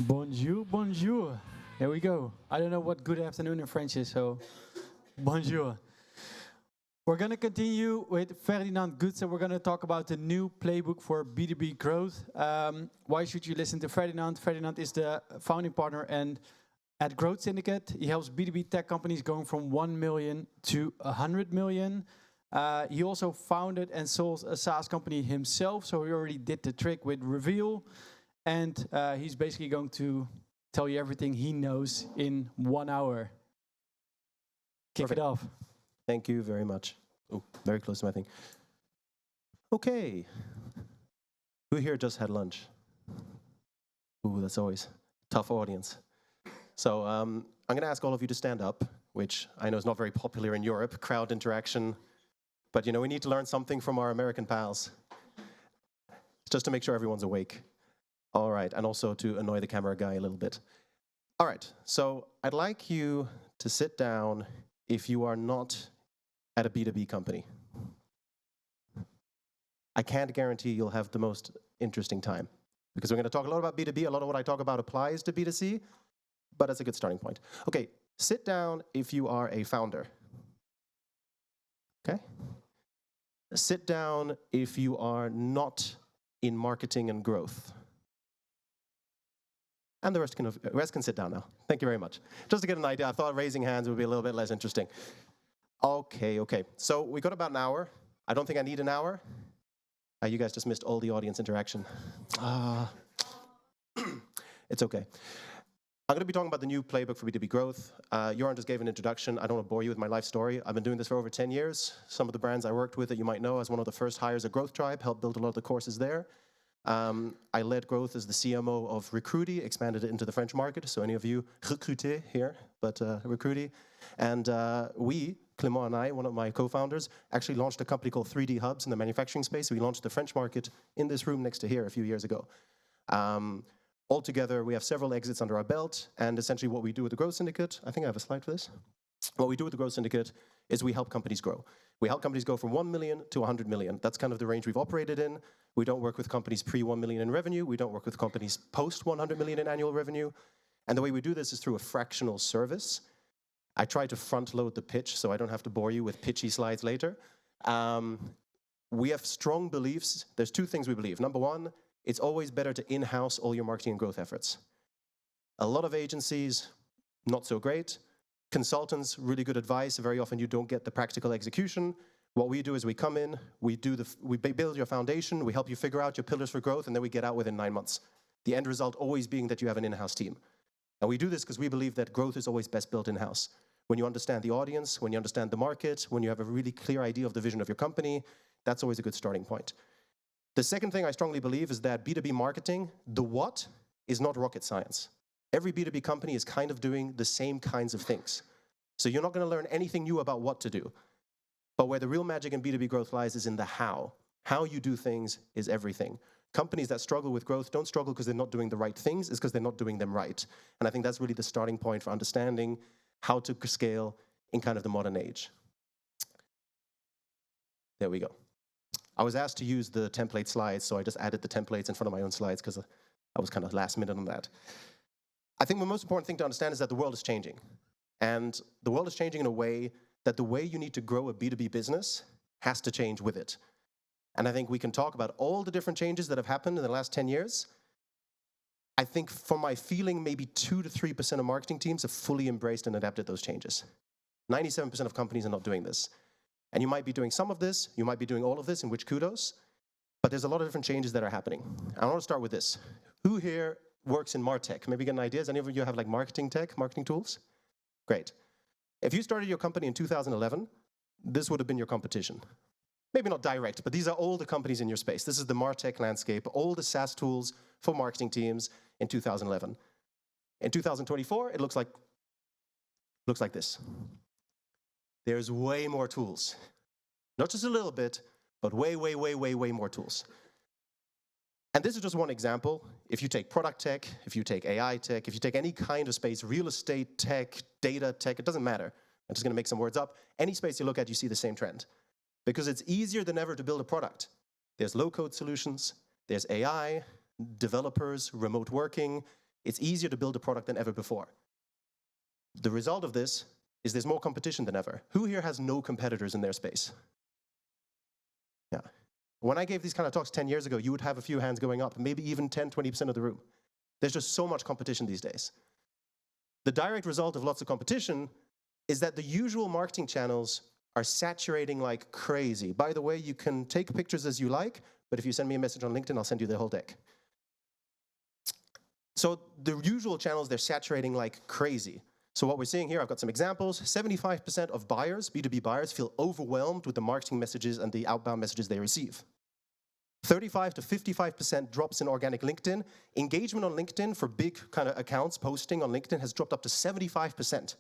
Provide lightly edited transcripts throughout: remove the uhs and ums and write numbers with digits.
Bonjour, bonjour. There we go. I don't know what good afternoon in French is, so bonjour. We're going to continue with Ferdinand Goetzen. We're going to talk about the new playbook for B2B growth. Why should you listen to Ferdinand? Ferdinand is the founding partner and at Growth Syndicate. He helps B2B tech companies going from 1 million to 100 million. He also founded and sold a SaaS company himself, so he already did the trick with Reveal. And he's basically going to tell you everything he knows in 1 hour. Kick Perfect. it off. Thank you very much. Oh, very close to my thing. Okay. Who here just had lunch? Ooh, that's always a tough audience. So I'm going to ask all of you to stand up, which I know is not very popular in Europe, crowd interaction. But, you know, we need to learn something from our American pals, just to make sure everyone's awake. All right, and also to annoy the camera guy a little bit. All right, so I'd like you to sit down if you are not at a B2B company. I can't guarantee you'll have the most interesting time, because we're going to talk a lot about B2B. A lot of what I talk about applies to B2C, but it's a good starting point. Okay, sit down if you are a founder. Okay? Sit down if you are not in marketing and growth. And the rest can sit down now. Thank you very much. Just to get an idea, I thought raising hands would be a little bit less interesting. Okay. So we got about an hour. I don't think I need an hour. You guys just missed all the audience interaction. It's okay. I'm going to be talking about the new playbook for B2B growth. Joran just gave an introduction. I don't want to bore you with my life story. I've been doing this for over 10 years. Some of the brands I worked with that you might know as one of the first hires at Growth Tribe, helped build a lot of the courses there. I led growth as the CMO of Recruity, expanded it into the French market. So any of you recruté here, but Recruity. And we, Clément and I, one of my co-founders, actually launched a company called 3D Hubs in the manufacturing space. We launched the French market in this room next to here a few years ago. Altogether, we have several exits under our belt. And essentially what we do with the Growth Syndicate, I think I have a slide for this. What we do with the Growth Syndicate is we help companies grow. We help companies go from 1 million to 100 million. That's kind of the range we've operated in. We don't work with companies pre-1 million in revenue. We don't work with companies post-100 million in annual revenue. And the way we do this is through a fractional service. I try to front-load the pitch so I don't have to bore you with pitchy slides later. We have strong beliefs. There's two things we believe. Number one, it's always better to in-house all your marketing and growth efforts. A lot of agencies, not so great. Consultants, really good advice. Very often you don't get the practical execution. What we do is we come in, we build your foundation, we help you figure out your pillars for growth, and then we get out within 9 months. The end result always being that you have an in-house team. And we do this because we believe that growth is always best built in-house. When you understand the audience, when you understand the market, when you have a really clear idea of the vision of your company, that's always a good starting point. The second thing I strongly believe is that B2B marketing, the what, is not rocket science. Every B2B company is kind of doing the same kinds of things. So you're not going to learn anything new about what to do. But where the real magic in B2B growth lies is in the how. How you do things is everything. Companies that struggle with growth don't struggle because they're not doing the right things, it's because they're not doing them right. And I think that's really the starting point for understanding how to scale in kind of the modern age. There we go. I was asked to use the template slides, so I just added the templates in front of my own slides because I was kind of last minute on that. I think the most important thing to understand is that the world is changing. And the world is changing in a way that the way you need to grow a B2B business has to change with it. And I think we can talk about all the different changes that have happened in the last 10 years. I think from my feeling, maybe 2 to 3% of marketing teams have fully embraced and adapted those changes. 97% of companies are not doing this. And you might be doing some of this, you might be doing all of this, in which kudos, but there's a lot of different changes that are happening. I want to start with this. Who here works in MarTech? Maybe get an idea. Does any of you have like marketing tech, marketing tools? Great. If you started your company in 2011, this would have been your competition. Maybe not direct, but these are all the companies in your space. This is the MarTech landscape, all the SaaS tools for marketing teams in 2011. In 2024, it looks like this. There's way more tools. Not just a little bit, but way more tools. And this is just one example. If you take product tech, if you take AI tech, if you take any kind of space, real estate tech, data tech, it doesn't matter. I'm just going to make some words up. Any space you look at, you see the same trend. Because it's easier than ever to build a product. There's low-code solutions, there's AI, developers, remote working. It's easier to build a product than ever before. The result of this is there's more competition than ever. Who here has no competitors in their space? Yeah. When I gave these kind of talks 10 years ago, you would have a few hands going up, maybe even 10, 20% of the room. There's just so much competition these days. The direct result of lots of competition is that the usual marketing channels are saturating like crazy. By the way, you can take pictures as you like, but if you send me a message on LinkedIn, I'll send you the whole deck. So the usual channels, they're saturating like crazy. So what we're seeing here, I've got some examples. 75% of buyers, B2B buyers, feel overwhelmed with the marketing messages and the outbound messages they receive. 35 to 55% drops in organic LinkedIn. Engagement on LinkedIn for big kind of accounts posting on LinkedIn has dropped up to 75%.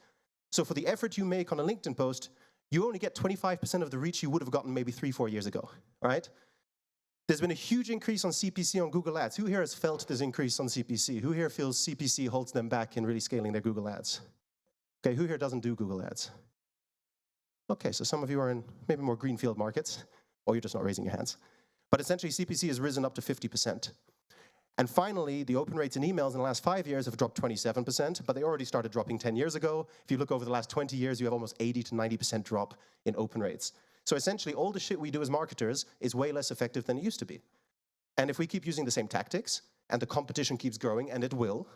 So for the effort you make on a LinkedIn post, you only get 25% of the reach you would have gotten maybe 3-4 years ago, right? There's been a huge increase on CPC on Google Ads. Who here has felt this increase on CPC? Who here feels CPC holds them back in really scaling their Google Ads? Okay, who here doesn't do Google Ads? Okay, so some of you are in maybe more greenfield markets, or you're just not raising your hands. But essentially, CPC has risen up to 50%. And finally, the open rates in emails in the last 5 years have dropped 27%, but they already started dropping 10 years ago. If you look over the last 20 years, you have almost 80 to 90% drop in open rates. So essentially, all the shit we do as marketers is way less effective than it used to be. And if we keep using the same tactics, and the competition keeps growing, and it will,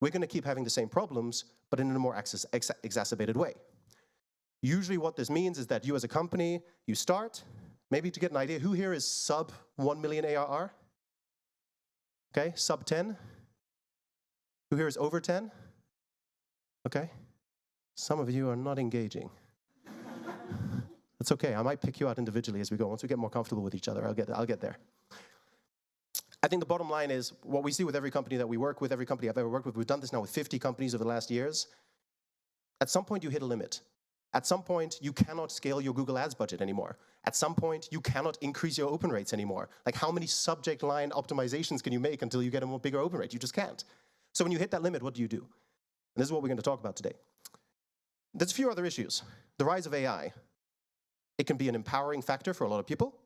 we're going to keep having the same problems, but in a more exacerbated way. Usually what this means is that you as a company, you start, maybe to get an idea, who here is sub 1 million ARR? Okay, sub 10? Who here is over 10? Okay. Some of you are not engaging. That's okay, I might pick you out individually as we go. Once we get more comfortable with each other, I'll get there. I think the bottom line is, what we see with every company that we work with, every company I've ever worked with, we've done this now with 50 companies over the last years. At some point you hit a limit. At some point you cannot scale your Google Ads budget anymore. At some point you cannot increase your open rates anymore. Like, how many subject line optimizations can you make until you get a more bigger open rate? You just can't. So when you hit that limit, what do? And this is what we're going to talk about today. There's a few other issues. The rise of AI. It can be an empowering factor for a lot of people,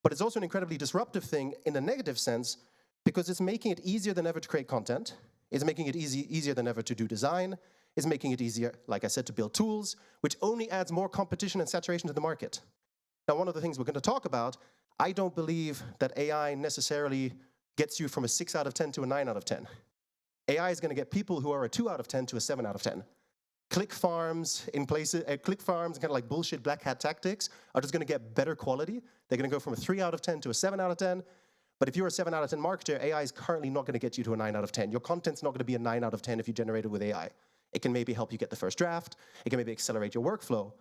but it's also an incredibly disruptive thing in a negative sense, because it's making it easier than ever to create content. It's making it easier than ever to do design. It's making it easier, like I said, to build tools, which only adds more competition and saturation to the market. Now, one of the things we're going to talk about, I don't believe that AI necessarily gets you from a 6 out of 10 to a 9 out of 10. AI is going to get people who are a 2 out of 10 to a 7 out of 10. Click farms and kind of like bullshit black hat tactics are just going to get better quality. They're going to go from a 3 out of 10 to a 7 out of 10. But if you're a 7 out of 10 marketer, AI is currently not going to get you to a 9 out of 10. Your content's not going to be a 9 out of 10 if you generate it with AI. It can maybe help you get the first draft. It can maybe accelerate your workflow.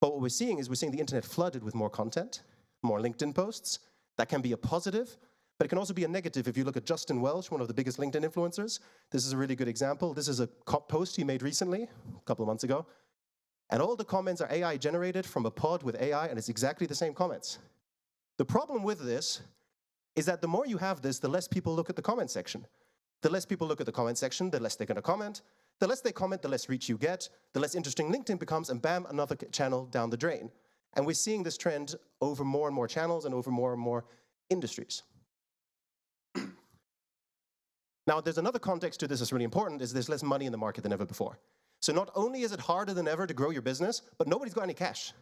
But what we're seeing is the internet flooded with more content, more LinkedIn posts. That can be a positive, but it can also be a negative. If you look at Justin Welch, one of the biggest LinkedIn influencers, this is a really good example. This is a post he made recently, a couple of months ago. And all the comments are AI generated from a pod with AI, and it's exactly the same comments. The problem with this is that the more you have this, the less people look at the comment section. The less people look at the comment section, the less they're going to comment. The less they comment, the less reach you get, the less interesting LinkedIn becomes, and bam, another channel down the drain. And we're seeing this trend over more and more channels and over more and more industries. Now, there's another context to this that's really important, is there's less money in the market than ever before. So not only is it harder than ever to grow your business, but nobody's got any cash.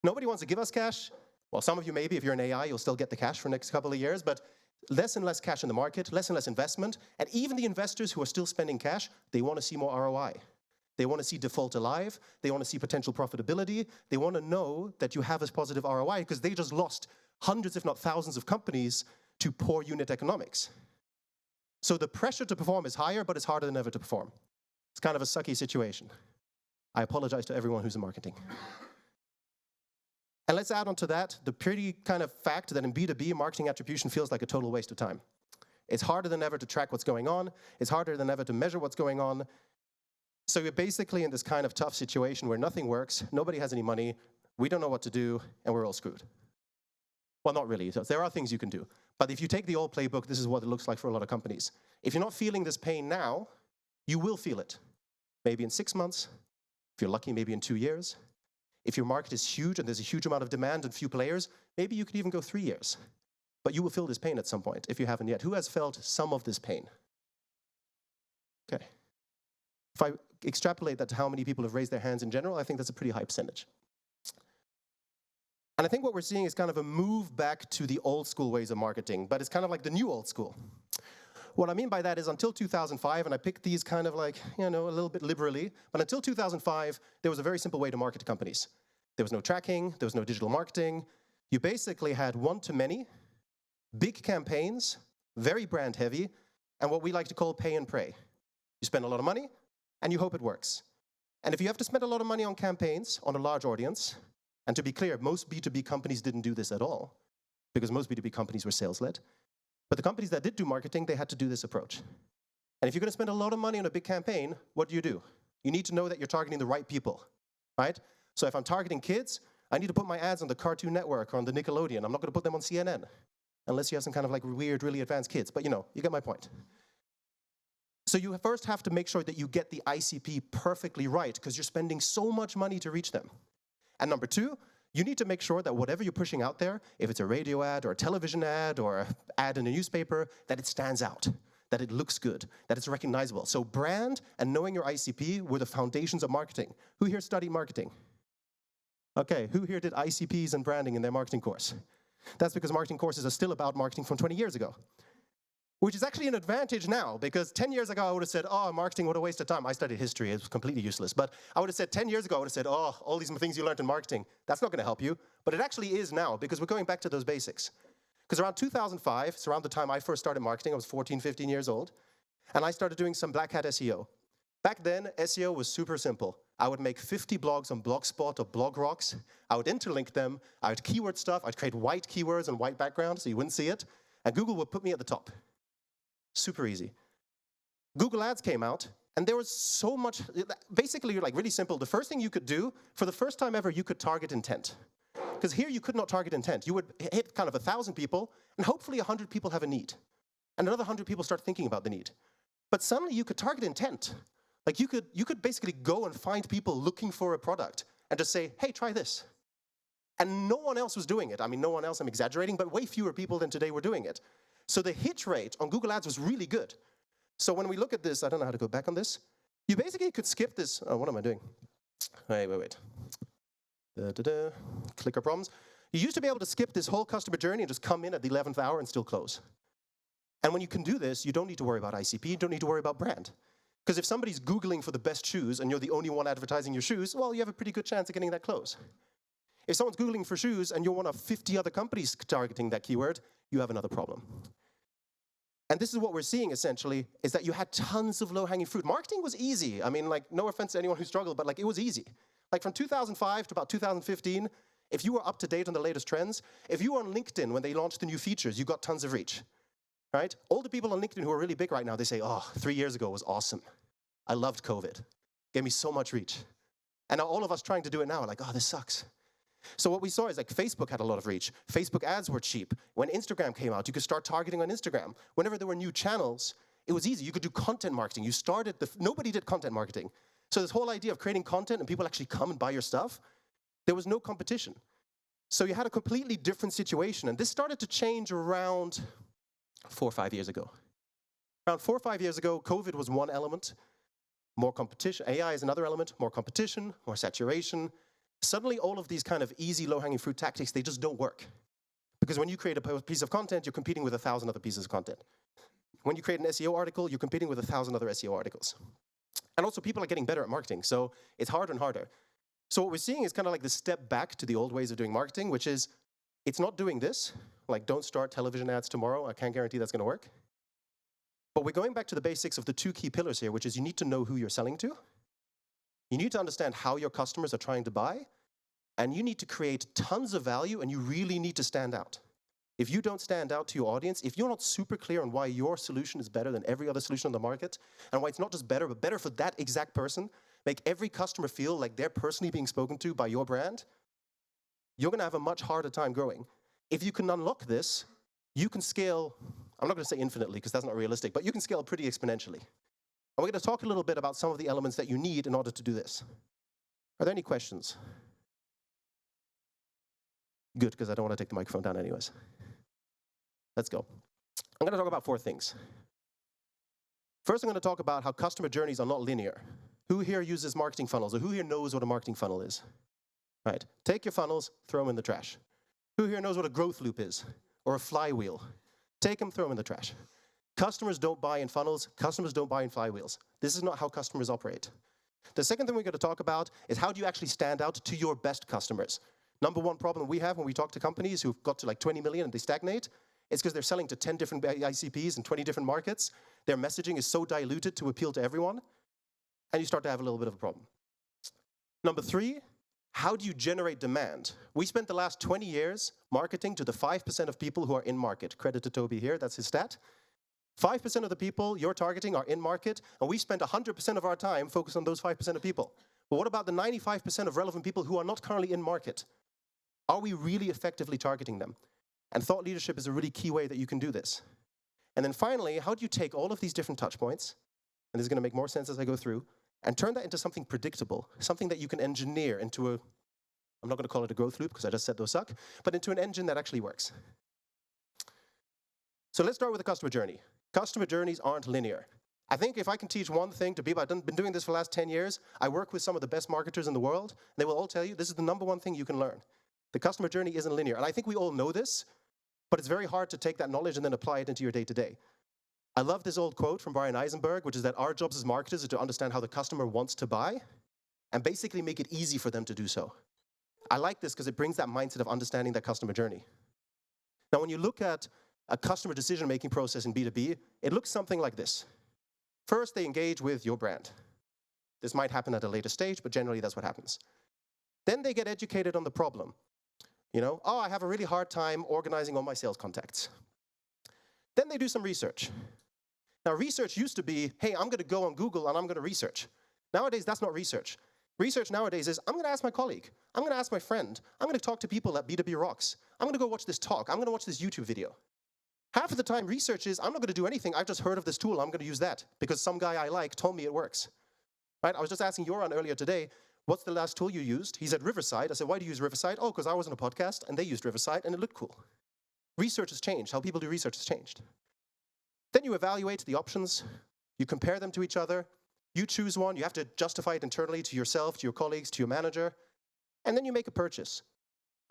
Nobody wants to give us cash. Well, some of you maybe, if you're in AI, you'll still get the cash for the next couple of years, but less and less cash in the market, less and less investment, and even the investors who are still spending cash, they want to see more ROI. They want to see default alive, they want to see potential profitability, they want to know that you have this positive ROI, because they just lost hundreds, if not thousands of companies to poor unit economics. So the pressure to perform is higher, but it's harder than ever to perform. It's kind of a sucky situation. I apologize to everyone who's in marketing. And let's add on to that the pretty kind of fact that in B2B, marketing attribution feels like a total waste of time. It's harder than ever to track what's going on. It's harder than ever to measure what's going on. So you're basically in this kind of tough situation where nothing works, nobody has any money, we don't know what to do, and we're all screwed. Well, not really. There are things you can do. But if you take the old playbook, this is what it looks like for a lot of companies. If you're not feeling this pain now, you will feel it. Maybe in 6 months, if you're lucky, maybe in 2 years. If your market is huge and there's a huge amount of demand and few players, maybe you could even go 3 years. But you will feel this pain at some point, if you haven't yet. Who has felt some of this pain? Okay. If I extrapolate that to how many people have raised their hands in general, I think that's a pretty high percentage. And I think what we're seeing is kind of a move back to the old school ways of marketing, but it's kind of like the new old school. What I mean by that is until 2005, and I picked these kind of like, a little bit liberally, but until 2005, there was a very simple way to market to companies. There was no tracking, there was no digital marketing. You basically had one-to-many, big campaigns, very brand heavy, and what we like to call pay and pray. You spend a lot of money, and you hope it works. And if you have to spend a lot of money on campaigns, on a large audience, and to be clear, most B2B companies didn't do this at all, because most B2B companies were sales-led. But the companies that did do marketing, they had to do this approach. And if you're going to spend a lot of money on a big campaign, what do? You need to know that you're targeting the right people, right? So if I'm targeting kids, I need to put my ads on the Cartoon Network or on the Nickelodeon. I'm not going to put them on CNN, unless you have some kind of like weird, really advanced kids. But you get my point. So you first have to make sure that you get the ICP perfectly right, because you're spending so much money to reach them. And number two, you need to make sure that whatever you're pushing out there, if it's a radio ad or a television ad or an ad in a newspaper, that it stands out, that it looks good, that it's recognizable. So brand and knowing your ICP were the foundations of marketing. Who here studied marketing? Okay, who here did ICPs and branding in their marketing course? That's because marketing courses are still about marketing from 20 years ago. Which is actually an advantage now, because 10 years ago I would have said, oh, marketing, what a waste of time. I studied history, it was completely useless. But I would have said 10 years ago, I would have said, oh, all these things you learned in marketing, that's not going to help you. But it actually is now, because we're going back to those basics. Because around 2005, it's around the time I first started marketing, I was 14, 15 years old, and I started doing some black hat SEO. Back then, SEO was super simple. I would make 50 blogs on Blogspot or Blog Rocks. I would interlink them. I would keyword stuff. I'd create white keywords and white background so you wouldn't see it. And Google would put me at the top. Super easy. Google Ads came out, and there was so much, basically like really simple. The first thing you could do, for the first time ever, you could target intent. Because here you could not target intent. You would hit kind of 1,000 people, and hopefully 100 people have a need. And another 100 people start thinking about the need. But suddenly you could target intent. Like you could basically go and find people looking for a product and just say, hey, try this. And no one else was doing it. I mean, no one else, I'm exaggerating, but way fewer people than today were doing it. So the hit rate on Google Ads was really good. So when we look at this, I don't know how to go back on this. You basically could skip this. Oh, what am I doing? Wait. Clicker problems. You used to be able to skip this whole customer journey and just come in at the 11th hour and still close. And when you can do this, you don't need to worry about ICP, you don't need to worry about brand. Because if somebody's Googling for the best shoes and you're the only one advertising your shoes, well, you have a pretty good chance of getting that close. If someone's Googling for shoes and you're one of 50 other companies targeting that keyword, you have another problem. And this is what we're seeing, essentially, is that you had tons of low-hanging fruit. Marketing was easy. I mean, like, no offense to anyone who struggled, but like, it was easy. Like, from 2005 to about 2015, if you were up to date on the latest trends, if you were on LinkedIn when they launched the new features, you got tons of reach, right? All the people on LinkedIn who are really big right now, they say, oh, 3 years ago was awesome. I loved COVID. Gave me so much reach. And now all of us trying to do it now are like, oh, this sucks. So what we saw is like Facebook had a lot of reach. Facebook ads were cheap. When Instagram came out, you could start targeting on Instagram. Whenever there were new channels, it was easy. You could do content marketing. Nobody did content marketing. So this whole idea of creating content and people actually come and buy your stuff, there was no competition. So you had a completely different situation. And this started to change around 4 or 5 years ago. Around 4 or 5 years ago, COVID was one element. More competition. AI is another element. More competition, more saturation. Suddenly, all of these kind of easy, low-hanging fruit tactics, they just don't work. Because when you create a piece of content, you're competing with 1,000 other pieces of content. When you create an SEO article, you're competing with 1,000 other SEO articles. And also, people are getting better at marketing, so it's harder and harder. So what we're seeing is kind of like the step back to the old ways of doing marketing, which is, it's not doing this, like don't start television ads tomorrow, I can't guarantee that's going to work. But we're going back to the basics of the 2 key pillars here, which is you need to know who you're selling to. You need to understand how your customers are trying to buy, and you need to create tons of value, and you really need to stand out. If you don't stand out to your audience, if you're not super clear on why your solution is better than every other solution on the market, and why it's not just better, but better for that exact person, make every customer feel like they're personally being spoken to by your brand, you're going to have a much harder time growing. If you can unlock this, you can scale, I'm not going to say infinitely, because that's not realistic, but you can scale pretty exponentially. And we're going to talk a little bit about some of the elements that you need in order to do this. Are there any questions? Good, because I don't want to take the microphone down anyways. Let's go. I'm going to talk about 4 things. First, I'm going to talk about how customer journeys are not linear. Who here uses marketing funnels, or who here knows what a marketing funnel is? Right. Take your funnels, throw them in the trash. Who here knows what a growth loop is, or a flywheel? Take them, throw them in the trash. Customers don't buy in funnels. Customers don't buy in flywheels. This is not how customers operate. The second thing we're going to talk about is how do you actually stand out to your best customers. Number one problem we have when we talk to companies who've got to like 20 million and they stagnate, it's because they're selling to 10 different ICPs in 20 different markets. Their messaging is so diluted to appeal to everyone, and you start to have a little bit of a problem. Number three, how do you generate demand? We spent the last 20 years marketing to the 5% of people who are in market. Credit to Toby here, that's his stat. 5% of the people you're targeting are in market, and we spent 100% of our time focused on those 5% of people. But what about the 95% of relevant people who are not currently in market? Are we really effectively targeting them? And thought leadership is a really key way that you can do this. And then finally, how do you take all of these different touch points, and this is going to make more sense as I go through, and turn that into something predictable, something that you can engineer into a, I'm not going to call it a growth loop because I just said those suck, but into an engine that actually works. So let's start with the customer journey. Customer journeys aren't linear. I think if I can teach one thing to people, I've been doing this for the last 10 years, I work with some of the best marketers in the world, and they will all tell you this is the number one thing you can learn. The customer journey isn't linear, and I think we all know this, but it's very hard to take that knowledge and then apply it into your day-to-day. I love this old quote from Brian Eisenberg, which is that our jobs as marketers is to understand how the customer wants to buy and basically make it easy for them to do so. I like this because it brings that mindset of understanding that customer journey. Now, when you look at a customer decision-making process in B2B, it looks something like this. First, they engage with your brand. This might happen at a later stage, but generally that's what happens. Then they get educated on the problem. You know, oh, I have a really hard time organizing all my sales contacts. Then they do some research. Now, research used to be, hey, I'm going to go on Google and I'm going to research. Nowadays, that's not research. Research nowadays is, I'm going to ask my colleague. I'm going to ask my friend. I'm going to talk to people at B2B Rocks. I'm going to go watch this talk. I'm going to watch this YouTube video. Half of the time, research is, I'm not going to do anything. I've just heard of this tool. I'm going to use that because some guy I like told me it works. Right? I was just asking Joran earlier today, what's the last tool you used? He said Riverside. I said, why do you use Riverside? Oh, because I was on a podcast and they used Riverside and it looked cool. Research has changed. How people do research has changed. Then you evaluate the options. You compare them to each other. You choose one. You have to justify it internally to yourself, to your colleagues, to your manager. And then you make a purchase.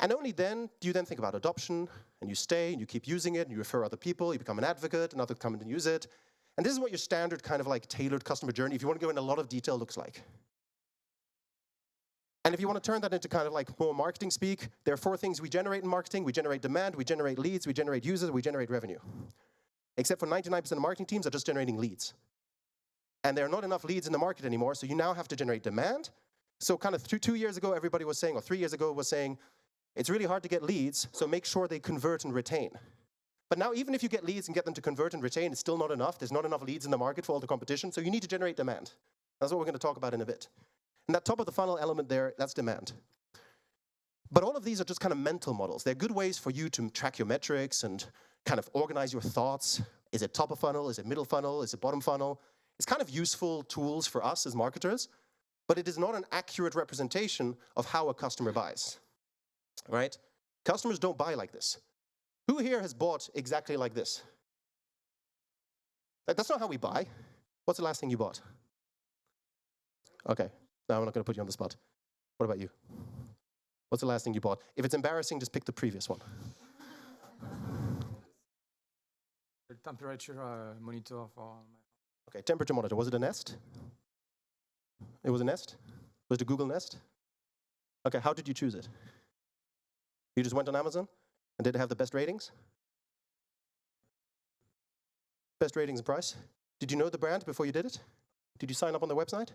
And only then do you then think about adoption, and you stay, and you keep using it, and you refer other people, you become an advocate, and others come and use it. And this is what your standard kind of like tailored customer journey, if you want to go into a lot of detail, looks like. And if you want to turn that into kind of like more marketing speak, there are 4 things we generate in marketing. We generate demand, we generate leads, we generate users, we generate revenue. Except for 99% of marketing teams are just generating leads. And there are not enough leads in the market anymore, so you now have to generate demand. So kind of 2 years ago, everybody was saying, or 3 years ago was saying, it's really hard to get leads, so make sure they convert and retain. But now even if you get leads and get them to convert and retain, it's still not enough. There's not enough leads in the market for all the competition, so you need to generate demand. That's what we're going to talk about in a bit. And that top of the funnel element there, that's demand. But all of these are just kind of mental models. They're good ways for you to track your metrics and kind of organize your thoughts. Is it top of funnel? Is it middle funnel? Is it bottom funnel? It's kind of useful tools for us as marketers, but it is not an accurate representation of how a customer buys, right? Customers don't buy like this. Who here has bought exactly like this? That's not how we buy. What's the last thing you bought? Okay, now I'm not going to put you on the spot. What about you? What's the last thing you bought? If it's embarrassing, just pick the previous one. The temperature monitor for my... Okay, temperature monitor. Was it a Nest? It was a Nest? Was it a Google Nest? Okay, how did you choose it? You just went on Amazon? And did it have the best ratings? Best ratings and price? Did you know the brand before you did it? Did you sign up on their website?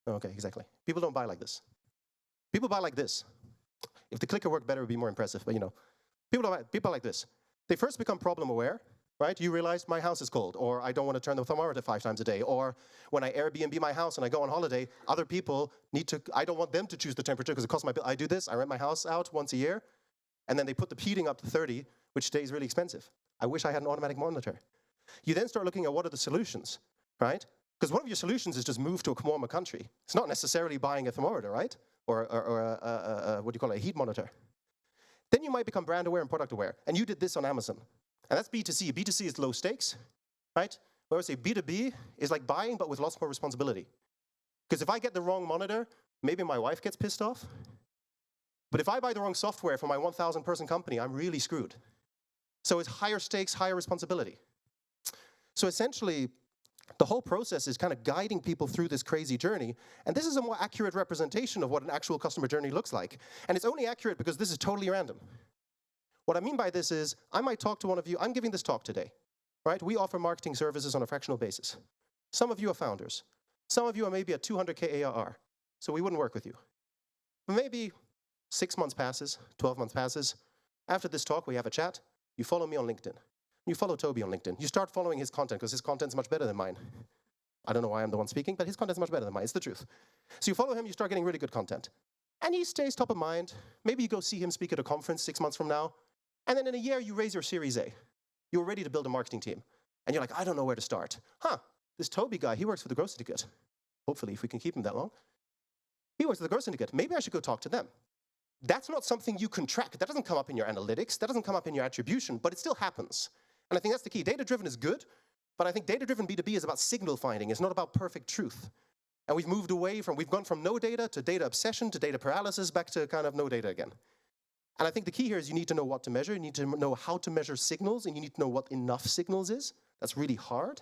Okay, exactly. People don't buy like this. People buy like this. If the clicker worked better, it would be more impressive, but you know. People buy like this. They first become problem aware, right? You realize my house is cold, or I don't want to turn the thermometer 5 times a day, or when I Airbnb my house and I go on holiday, other people need to, I don't want them to choose the temperature because it costs my bill. I do this, I rent my house out once a year, and then they put the heating up to 30, which stays really expensive. I wish I had an automatic monitor. You then start looking at what are the solutions, right? Because one of your solutions is just move to a warmer country. It's not necessarily buying a thermometer, right? Or what do you call it, a heat monitor. Then you might become brand aware and product aware. And you did this on Amazon. And that's B2C. B2C is low stakes, right? where I say B2B is like buying, but with lots more responsibility. Because if I get the wrong monitor, maybe my wife gets pissed off. But if I buy the wrong software for my 1,000-person company, I'm really screwed. So it's higher stakes, higher responsibility. So essentially, the whole process is kind of guiding people through this crazy journey. And this is a more accurate representation of what an actual customer journey looks like. And it's only accurate because this is totally random. What I mean by this is, I might talk to one of you. I'm giving this talk today, right? We offer marketing services on a fractional basis. Some of you are founders. Some of you are maybe at 200K ARR. So we wouldn't work with you. Maybe 6 months passes, 12 months passes. After this talk, we have a chat. You follow me on LinkedIn. You follow Toby on LinkedIn. You start following his content because his content's much better than mine. I don't know why I'm the one speaking, but his content's much better than mine. It's the truth. So you follow him, you start getting really good content. And he stays top of mind. Maybe you go see him speak at a conference 6 months from now. And then in a year, you raise your Series A. You're ready to build a marketing team. And you're like, I don't know where to start. This Toby guy, he works for the Growth Syndicate. Hopefully, if we can keep him that long. He works for the Growth Syndicate. Maybe I should go talk to them. That's not something you can track. That doesn't come up in your analytics. That doesn't come up in your attribution, but it still happens. And I think that's the key. Data-driven is good, but I think data-driven B2B is about signal finding. It's not about perfect truth. And we've gone from no data to data obsession to data paralysis back to kind of no data again. And I think the key here is you need to know what to measure. You need to know how to measure signals, and you need to know what enough signals is. That's really hard.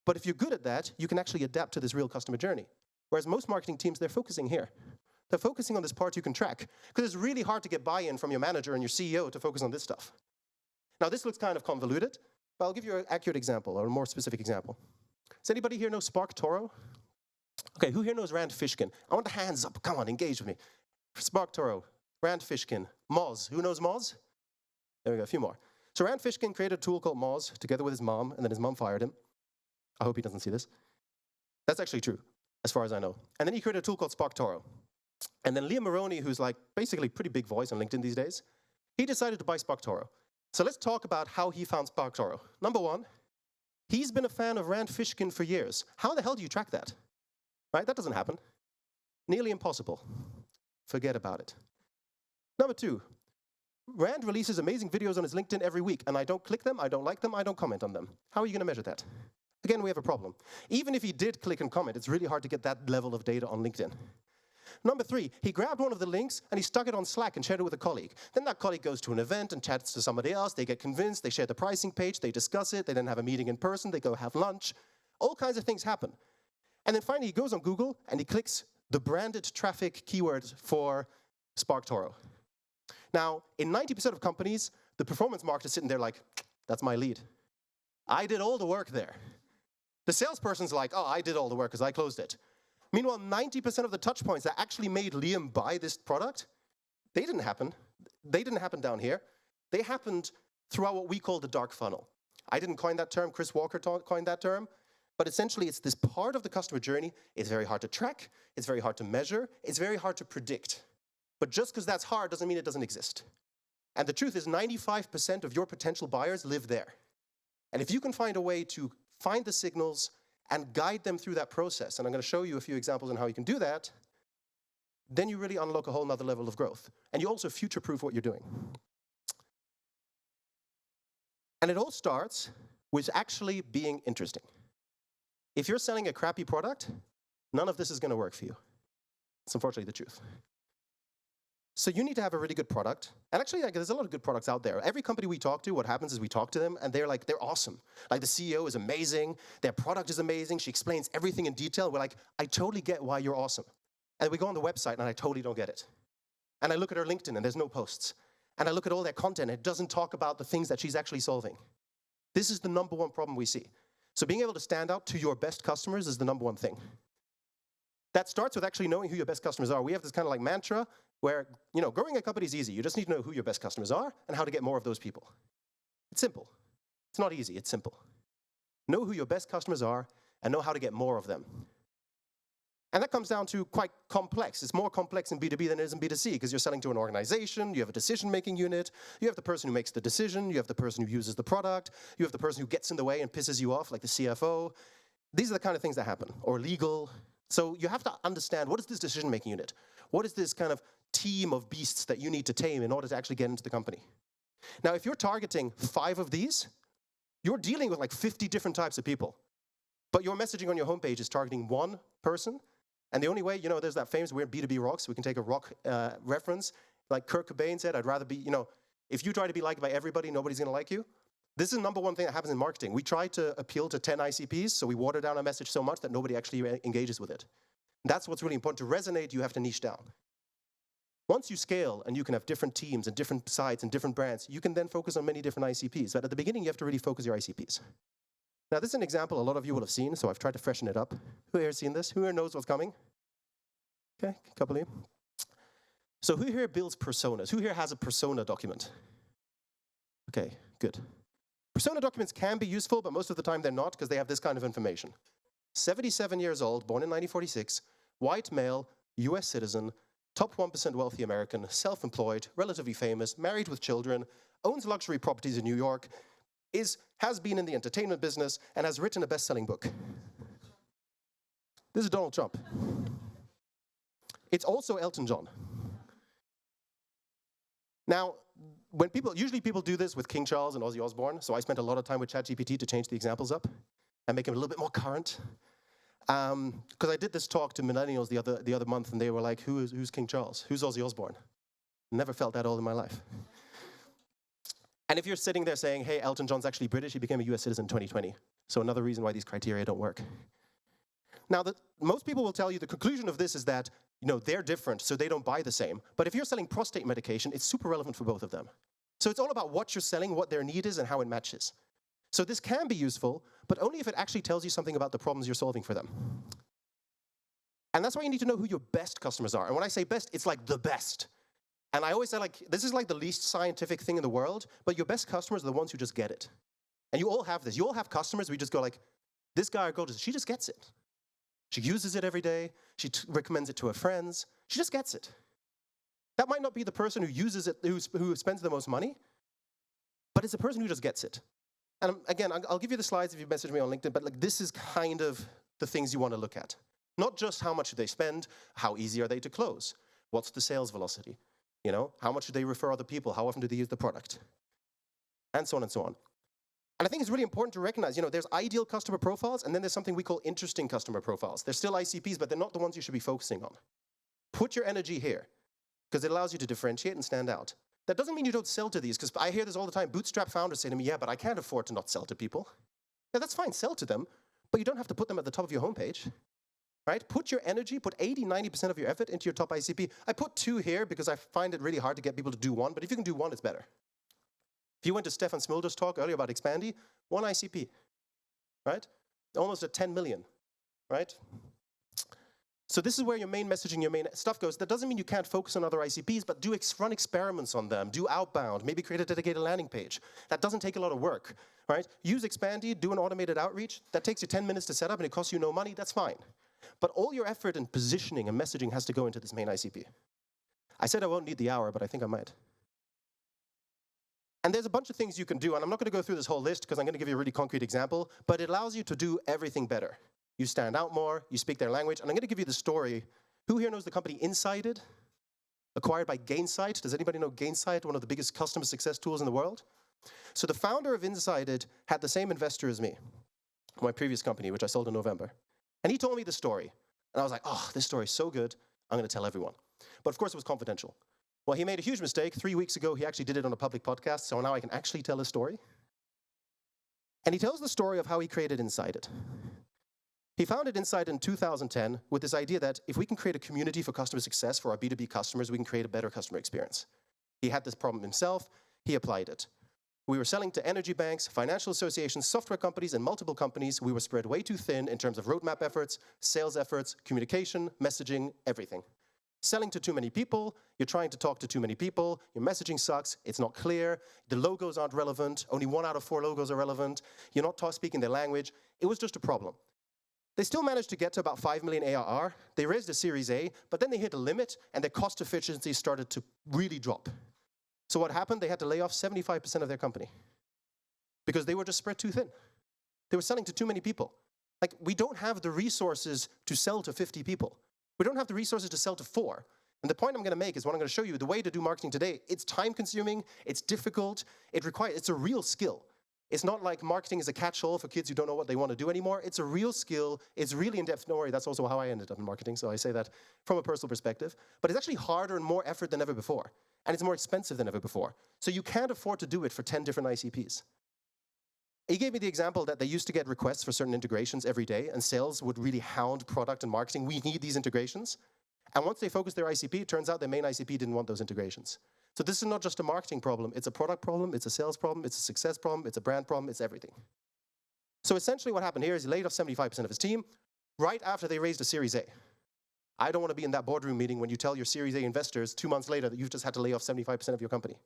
But if you're good at that, you can actually adapt to this real customer journey. Whereas most marketing teams, they're focusing here. They're focusing on this part you can track. Because it's really hard to get buy-in from your manager and your CEO to focus on this stuff. Now, this looks kind of convoluted, but I'll give you an accurate example, or a more specific example. Does anybody here know Spark Toro? Okay, who here knows Rand Fishkin? I want the hands up. Come on, engage with me. Spark Toro, Rand Fishkin, Moz. Who knows Moz? There we go, a few more. So Rand Fishkin created a tool called Moz together with his mom, and then his mom fired him. I hope he doesn't see this. That's actually true, as far as I know. And then he created a tool called Spark Toro. And then Liam Maroney, who's like basically pretty big voice on LinkedIn these days, he decided to buy Spark Toro. So let's talk about how he found Spark Toro. Number one, he's been a fan of Rand Fishkin for years. How the hell do you track that? Right? That doesn't happen. Nearly impossible. Forget about it. Number two, Rand releases amazing videos on his LinkedIn every week, and I don't click them, I don't like them, I don't comment on them. How are you going to measure that? Again, we have a problem. Even if he did click and comment, it's really hard to get that level of data on LinkedIn. Number three, he grabbed one of the links and he stuck it on Slack and shared it with a colleague. Then that colleague goes to an event and chats to somebody else. They get convinced, they share the pricing page, they discuss it, they then have a meeting in person, they go have lunch. All kinds of things happen. And then finally, he goes on Google and he clicks the branded traffic keyword for Spark Toro. Now, in 90% of companies, the performance marketer is sitting there like, that's my lead. I did all the work there. The salesperson's like, oh, I did all the work because I closed it. Meanwhile, 90% of the touch points that actually made Liam buy this product, they didn't happen. They didn't happen down here. They happened throughout what we call the dark funnel. I didn't coin that term. Chris Walker coined that term. But essentially, it's this part of the customer journey. It's very hard to track. It's very hard to measure. It's very hard to predict. But just because that's hard doesn't mean it doesn't exist. And the truth is 95% of your potential buyers live there. And if you can find a way to find the signals and guide them through that process, and I'm going to show you a few examples on how you can do that, then you really unlock a whole nother level of growth. And you also future-proof what you're doing. And it all starts with actually being interesting. If you're selling a crappy product, none of this is going to work for you. It's unfortunately the truth. So you need to have a really good product. And actually, there's a lot of good products out there. Every company we talk to, what happens is we talk to them, and they're awesome. Like, the CEO is amazing. Their product is amazing. She explains everything in detail. We're like, I totally get why you're awesome. And we go on the website, and I totally don't get it. And I look at her LinkedIn, and there's no posts. And I look at all their content, and it doesn't talk about the things that she's actually solving. This is the number one problem we see. So being able to stand out to your best customers is the number one thing. That starts with actually knowing who your best customers are. We have this kind of like mantra where, growing a company is easy. You just need to know who your best customers are and how to get more of those people. It's simple. It's not easy, it's simple. Know who your best customers are and know how to get more of them. And that comes down to quite complex. It's more complex in B2B than it is in B2C because you're selling to an organization, you have a decision-making unit, you have the person who makes the decision, you have the person who uses the product, you have the person who gets in the way and pisses you off, like the CFO. These are the kind of things that happen, or legal. So you have to understand, what is this decision-making unit? What is this kind of team of beasts that you need to tame in order to actually get into the company? Now, if you're targeting 5 of these, You're dealing with like 50 different types of people. But your messaging on your homepage is targeting one person. And the only way, there's that famous, we're B2B Rocks, we can take a rock reference. Like Kurt Cobain said, I'd rather be, if you try to be liked by everybody, nobody's going to like you. This is the number one thing that happens in marketing. We try to appeal to 10 ICPs, so we water down a message so much that nobody actually engages with it. That's what's really important. To resonate, you have to niche down. Once you scale and you can have different teams and different sites and different brands, you can then focus on many different ICPs. But at the beginning, you have to really focus your ICPs. Now, this is an example a lot of you will have seen, so I've tried to freshen it up. Who here has seen this? Who here knows what's coming? Okay, a couple of you. So who here builds personas? Who here has a persona document? Okay, good. Persona documents can be useful, but most of the time they're not because they have this kind of information. 77 years old, born in 1946, white male, US citizen, top 1% wealthy American, self-employed, relatively famous, married with children, owns luxury properties in New York, has been in the entertainment business, and has written a best-selling book. This is Donald Trump. It's also Elton John. Now, usually people do this with King Charles and Ozzy Osbourne, so I spent a lot of time with ChatGPT to change the examples up and make them a little bit more current. Because I did this talk to millennials the other month, and they were like, who's King Charles? Who's Ozzy Osbourne? Never felt that old in my life. And if you're sitting there saying, hey, Elton John's actually British, he became a US citizen in 2020. So another reason why these criteria don't work. Now, most people will tell you the conclusion of this is that they're different, so they don't buy the same. But if you're selling prostate medication, it's super relevant for both of them. So it's all about what you're selling, what their need is, and how it matches. So this can be useful, but only if it actually tells you something about the problems you're solving for them. And that's why you need to know who your best customers are. And when I say best, it's like the best. And I always say, this is like the least scientific thing in the world, but your best customers are the ones who just get it. And you all have this. You all have customers where you just go like, this guy or girl, she just gets it. She uses it every day. She recommends it to her friends. She just gets it. That might not be the person who uses it, who spends the most money, but it's the person who just gets it. And again, I'll give you the slides if you message me on LinkedIn, but this is kind of the things you want to look at. Not just how much do they spend, how easy are they to close? What's the sales velocity? How much do they refer other people? How often do they use the product? And so on and so on. And I think it's really important to recognize, there's ideal customer profiles, and then there's something we call interesting customer profiles. They're still ICPs, but they're not the ones you should be focusing on. Put your energy here, because it allows you to differentiate and stand out. That doesn't mean you don't sell to these, because I hear this all the time. Bootstrap founders say to me, yeah, but I can't afford to not sell to people. Yeah, that's fine, sell to them, but you don't have to put them at the top of your homepage. Right? Put your energy, put 80, 90% of your effort into your top ICP. I put 2 here because I find it really hard to get people to do 1, but if you can do 1, it's better. If you went to Stefan Smulder's talk earlier about Expandy, 1 ICP, right? Almost at 10 million, right? So this is where your main messaging, your main stuff goes. That doesn't mean you can't focus on other ICPs, but run experiments on them, do outbound, maybe create a dedicated landing page. That doesn't take a lot of work, right? Use Expandy, do an automated outreach. That takes you 10 minutes to set up and it costs you no money, that's fine. But all your effort and positioning and messaging has to go into this main ICP. I said I won't need the hour, but I think I might. And there's a bunch of things you can do, and I'm not going to go through this whole list because I'm going to give you a really concrete example, but it allows you to do everything better. You stand out more, you speak their language, and I'm going to give you the story. Who here knows the company Insided? Acquired by Gainsight. Does anybody know Gainsight, one of the biggest customer success tools in the world? So the founder of Insided had the same investor as me, my previous company, which I sold in November. And he told me the story. And I was like, oh, this story is so good, I'm going to tell everyone. But of course, it was confidential. Well, he made a huge mistake. 3 weeks ago, he actually did it on a public podcast, so now I can actually tell his story. And he tells the story of how he created Insided. He founded Insided in 2010 with this idea that if we can create a community for customer success for our B2B customers, we can create a better customer experience. He had this problem himself. He applied it. We were selling to energy banks, financial associations, software companies, and multiple companies. We were spread way too thin in terms of roadmap efforts, sales efforts, communication, messaging, everything. Selling to too many people, you're trying to talk to too many people, your messaging sucks, it's not clear, the logos aren't relevant, only 1 out of 4 logos are relevant, you're not speaking their language. It was just a problem. They still managed to get to about 5 million ARR. They raised a Series A, but then they hit a limit, and their cost efficiency started to really drop. So what happened? They had to lay off 75% of their company because they were just spread too thin. They were selling to too many people. Like, we don't have the resources to sell to 50 people. We don't have the resources to sell to 4. And the point I'm going to make is what I'm going to show you. The way to do marketing today, it's time-consuming, it's difficult, it's a real skill. It's not like marketing is a catch-all for kids who don't know what they want to do anymore. It's a real skill. It's really in-depth. Don't worry, that's also how I ended up in marketing, so I say that from a personal perspective. But it's actually harder and more effort than ever before. And it's more expensive than ever before. So you can't afford to do it for 10 different ICPs. He gave me the example that they used to get requests for certain integrations every day, and sales would really hound product and marketing. We need these integrations. And once they focused their ICP, it turns out their main ICP didn't want those integrations. So this is not just a marketing problem, it's a product problem, it's a sales problem, it's a success problem, it's a brand problem, it's everything. So essentially what happened here is he laid off 75% of his team right after they raised a Series A. I don't want to be in that boardroom meeting when you tell your Series A investors 2 months later that you've just had to lay off 75% of your company.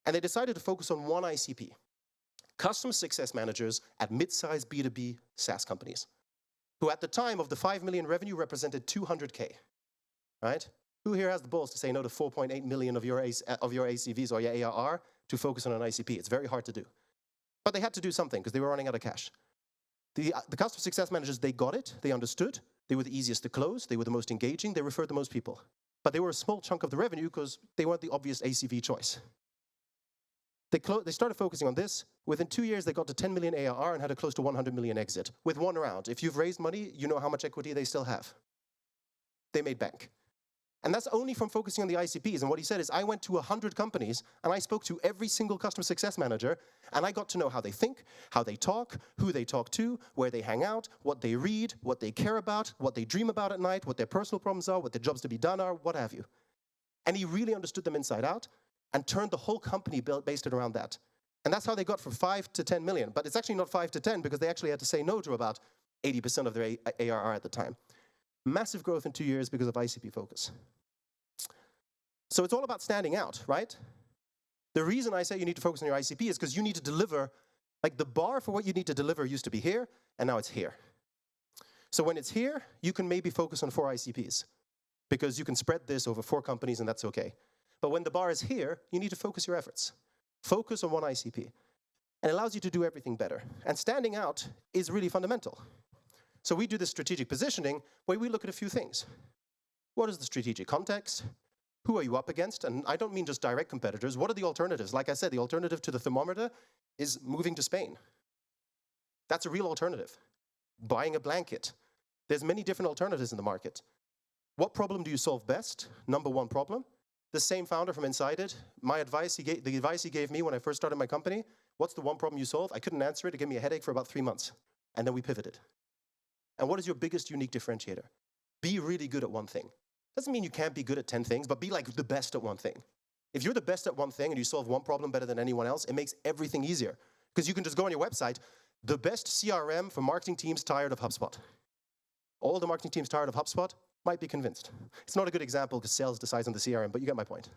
And they decided to focus on one ICP, customer success managers at mid-sized B2B SaaS companies, who at the time of the 5 million revenue represented 200K, right? Who here has the balls to say no to 4.8 million of your ACVs or your ARR to focus on an ICP? It's very hard to do. But they had to do something because they were running out of cash. The customer success managers, they got it, they understood, they were the easiest to close, they were the most engaging, they referred the most people. But they were a small chunk of the revenue because they weren't the obvious ACV choice. They started focusing on this. Within 2 years, they got to 10 million ARR and had a close to 100 million exit with one round. If you've raised money, you know how much equity they still have. They made bank. And that's only from focusing on the ICPs. And what he said is, I went to 100 companies, and I spoke to every single customer success manager, and I got to know how they think, how they talk, who they talk to, where they hang out, what they read, what they care about, what they dream about at night, what their personal problems are, what their jobs to be done are, what have you. And he really understood them inside out and turned the whole company based it around that. And that's how they got from 5 to 10 million. But it's actually not 5 to 10 because they actually had to say no to about 80% of their ARR at the time. Massive growth in 2 years because of ICP focus. So it's all about standing out, right? The reason I say you need to focus on your ICP is because you need to deliver, like the bar for what you need to deliver used to be here, and now it's here. So when it's here, you can maybe focus on 4 ICPs because you can spread this over 4 companies and that's okay. But when the bar is here, you need to focus your efforts. Focus on one ICP. And it allows you to do everything better. And standing out is really fundamental. So we do this strategic positioning where we look at a few things. What is the strategic context? Who are you up against? And I don't mean just direct competitors. What are the alternatives? Like I said, the alternative to the thermometer is moving to Spain. That's a real alternative. Buying a blanket. There's many different alternatives in the market. What problem do you solve best? Number one problem. The same founder from inside it, the advice he gave me when I first started my company, what's the one problem you solve? I couldn't answer it. It gave me a headache for about 3 months. And then we pivoted. And what is your biggest unique differentiator? Be really good at one thing. Doesn't mean you can't be good at 10 things, but be like the best at one thing. If you're the best at one thing and you solve one problem better than anyone else, it makes everything easier. Because you can just go on your website, the best CRM for marketing teams tired of HubSpot. All the marketing teams tired of HubSpot might be convinced. It's not a good example because sales decides on the CRM, but you get my point.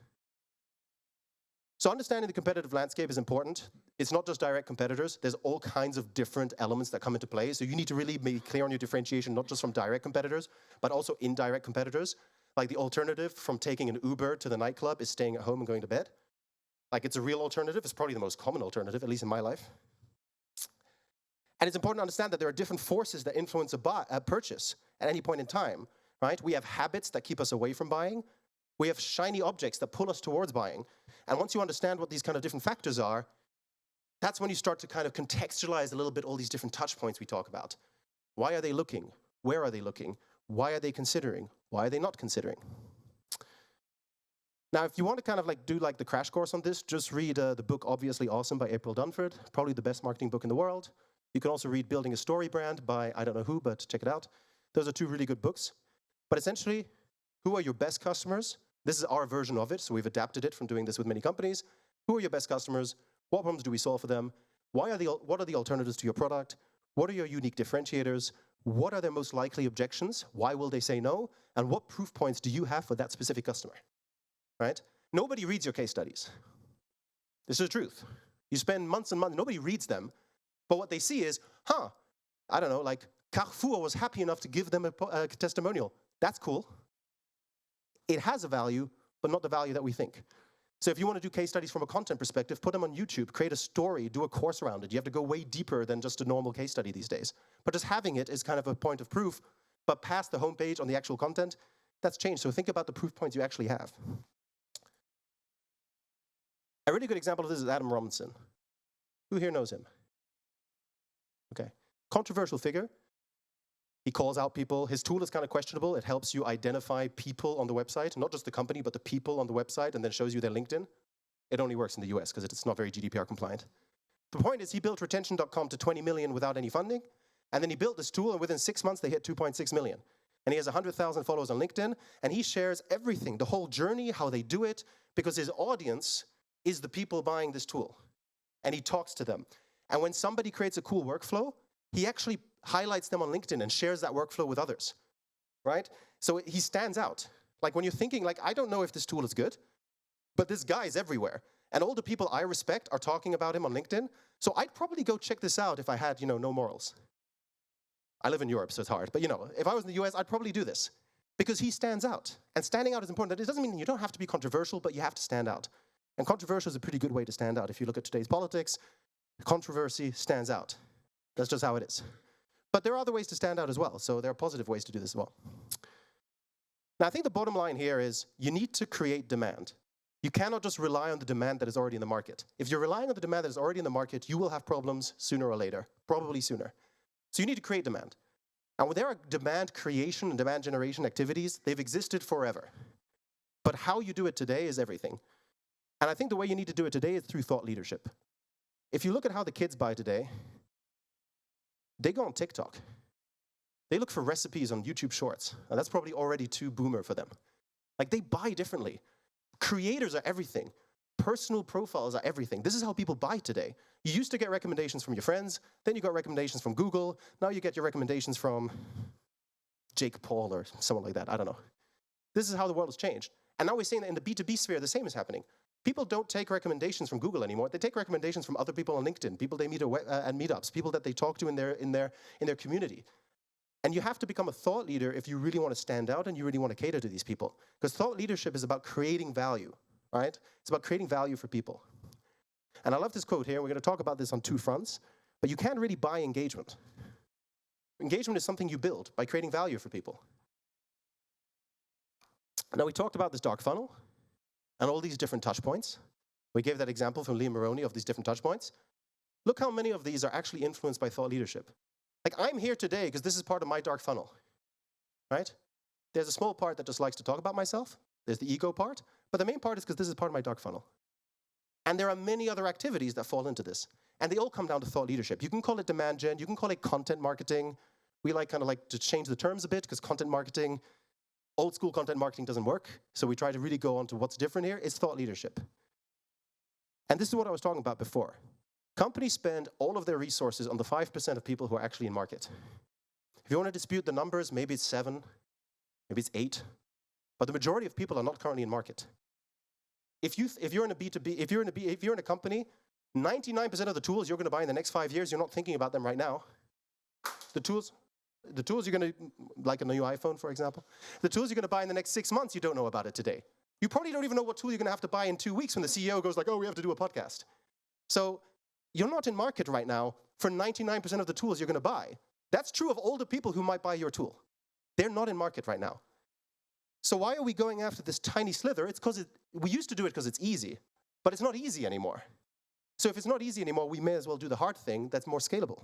So understanding the competitive landscape is important. It's not just direct competitors. There's all kinds of different elements that come into play. So you need to really be clear on your differentiation, not just from direct competitors, but also indirect competitors. Like the alternative from taking an Uber to the nightclub is staying at home and going to bed. Like it's a real alternative. It's probably the most common alternative, at least in my life. And it's important to understand that there are different forces that influence a purchase at any point in time, right? We have habits that keep us away from buying. We have shiny objects that pull us towards buying. And once you understand what these kind of different factors are, that's when you start to kind of contextualize a little bit all these different touch points we talk about. Why are they looking? Where are they looking? Why are they considering? Why are they not considering? Now, if you want to kind of like do like the crash course on this, just read the book Obviously Awesome by April Dunford, probably the best marketing book in the world. You can also read Building a Story Brand by I don't know who, but check it out. Those are 2 really good books. But essentially, who are your best customers? This is our version of it, so we've adapted it from doing this with many companies. Who are your best customers? What problems do we solve for them? What are the alternatives to your product? What are your unique differentiators? What are their most likely objections? Why will they say no? And what proof points do you have for that specific customer? Right? Nobody reads your case studies. This is the truth. You spend months and months, nobody reads them, but what they see is, I don't know, like Carrefour was happy enough to give them a testimonial. That's cool. It has a value, but not the value that we think. So if you want to do case studies from a content perspective, put them on YouTube, create a story, do a course around it. You have to go way deeper than just a normal case study these days. But just having it is kind of a point of proof, but past the homepage on the actual content, that's changed. So think about the proof points you actually have. A really good example of this is Adam Robinson. Who here knows him? Okay. Controversial figure. He calls out people. His tool is kind of questionable. It helps you identify people on the website, not just the company, but the people on the website, and then shows you their LinkedIn. It only works in the US because it's not very GDPR compliant. The point is he built retention.com to 20 million without any funding, and then he built this tool, and within 6 months, they hit 2.6 million. And he has 100,000 followers on LinkedIn, and he shares everything, the whole journey, how they do it, because his audience is the people buying this tool. And he talks to them. And when somebody creates a cool workflow, he actually highlights them on LinkedIn and shares that workflow with others, right? So he stands out. Like when you're thinking, like, I don't know if this tool is good, but this guy is everywhere. And all the people I respect are talking about him on LinkedIn. So I'd probably go check this out if I had, no morals. I live in Europe, so it's hard. But if I was in the US, I'd probably do this. Because he stands out. And standing out is important. It doesn't mean you don't have to be controversial, but you have to stand out. And controversial is a pretty good way to stand out. If you look at today's politics, controversy stands out. That's just how it is. But there are other ways to stand out as well. So there are positive ways to do this as well. Now, I think the bottom line here is you need to create demand. You cannot just rely on the demand that is already in the market. If you're relying on the demand that is already in the market, you will have problems sooner or later, probably sooner. So you need to create demand. And when there are demand creation and demand generation activities, they've existed forever. But how you do it today is everything. And I think the way you need to do it today is through thought leadership. If you look at how the kids buy today, they go on TikTok. They look for recipes on YouTube Shorts. And that's probably already too boomer for them. Like, they buy differently. Creators are everything. Personal profiles are everything. This is how people buy today. You used to get recommendations from your friends, then you got recommendations from Google, now you get your recommendations from Jake Paul or someone like that, I don't know. This is how the world has changed. And now we're seeing that in the B2B sphere, the same is happening. People don't take recommendations from Google anymore. They take recommendations from other people on LinkedIn, people they meet at meetups, people that they talk to in their community. And you have to become a thought leader if you really want to stand out and you really want to cater to these people. Because thought leadership is about creating value, right? It's about creating value for people. And I love this quote here. We're going to talk about this on two fronts. But you can't really buy engagement. Engagement is something you build by creating value for people. Now, we talked about this dark funnel and all these different touch points. We gave that example from Liam Maroney of these different touch points. Look how many of these are actually influenced by thought leadership. Like, I'm here today because this is part of my dark funnel, right? There's a small part that just likes to talk about myself. There's the ego part. But the main part is because this is part of my dark funnel. And there are many other activities that fall into this. And they all come down to thought leadership. You can call it demand gen. You can call it content marketing. We kind of like to change the terms a bit because content marketing, old school content marketing doesn't work. So we try to really go on to what's different here. It's thought leadership. And this is what I was talking about before. Companies spend all of their resources on the 5% of people who are actually in market. If you want to dispute the numbers, maybe it's 7, maybe it's 8. But the majority of people are not currently in market. If you're in a B2B, if you're in a company, 99% of the tools you're going to buy in the next 5 years, you're not thinking about them right now. The tools you're going to, like a new iPhone, for example, the tools you're going to buy in the next 6 months, you don't know about it today. You probably don't even know what tool you're going to have to buy in 2 weeks when the CEO goes like, oh, we have to do a podcast. So you're not in market right now for 99% of the tools you're going to buy. That's true of all the people who might buy your tool. They're not in market right now. So why are we going after this tiny slither? It's because we used to do it because it's easy, but it's not easy anymore. So if it's not easy anymore, we may as well do the hard thing that's more scalable.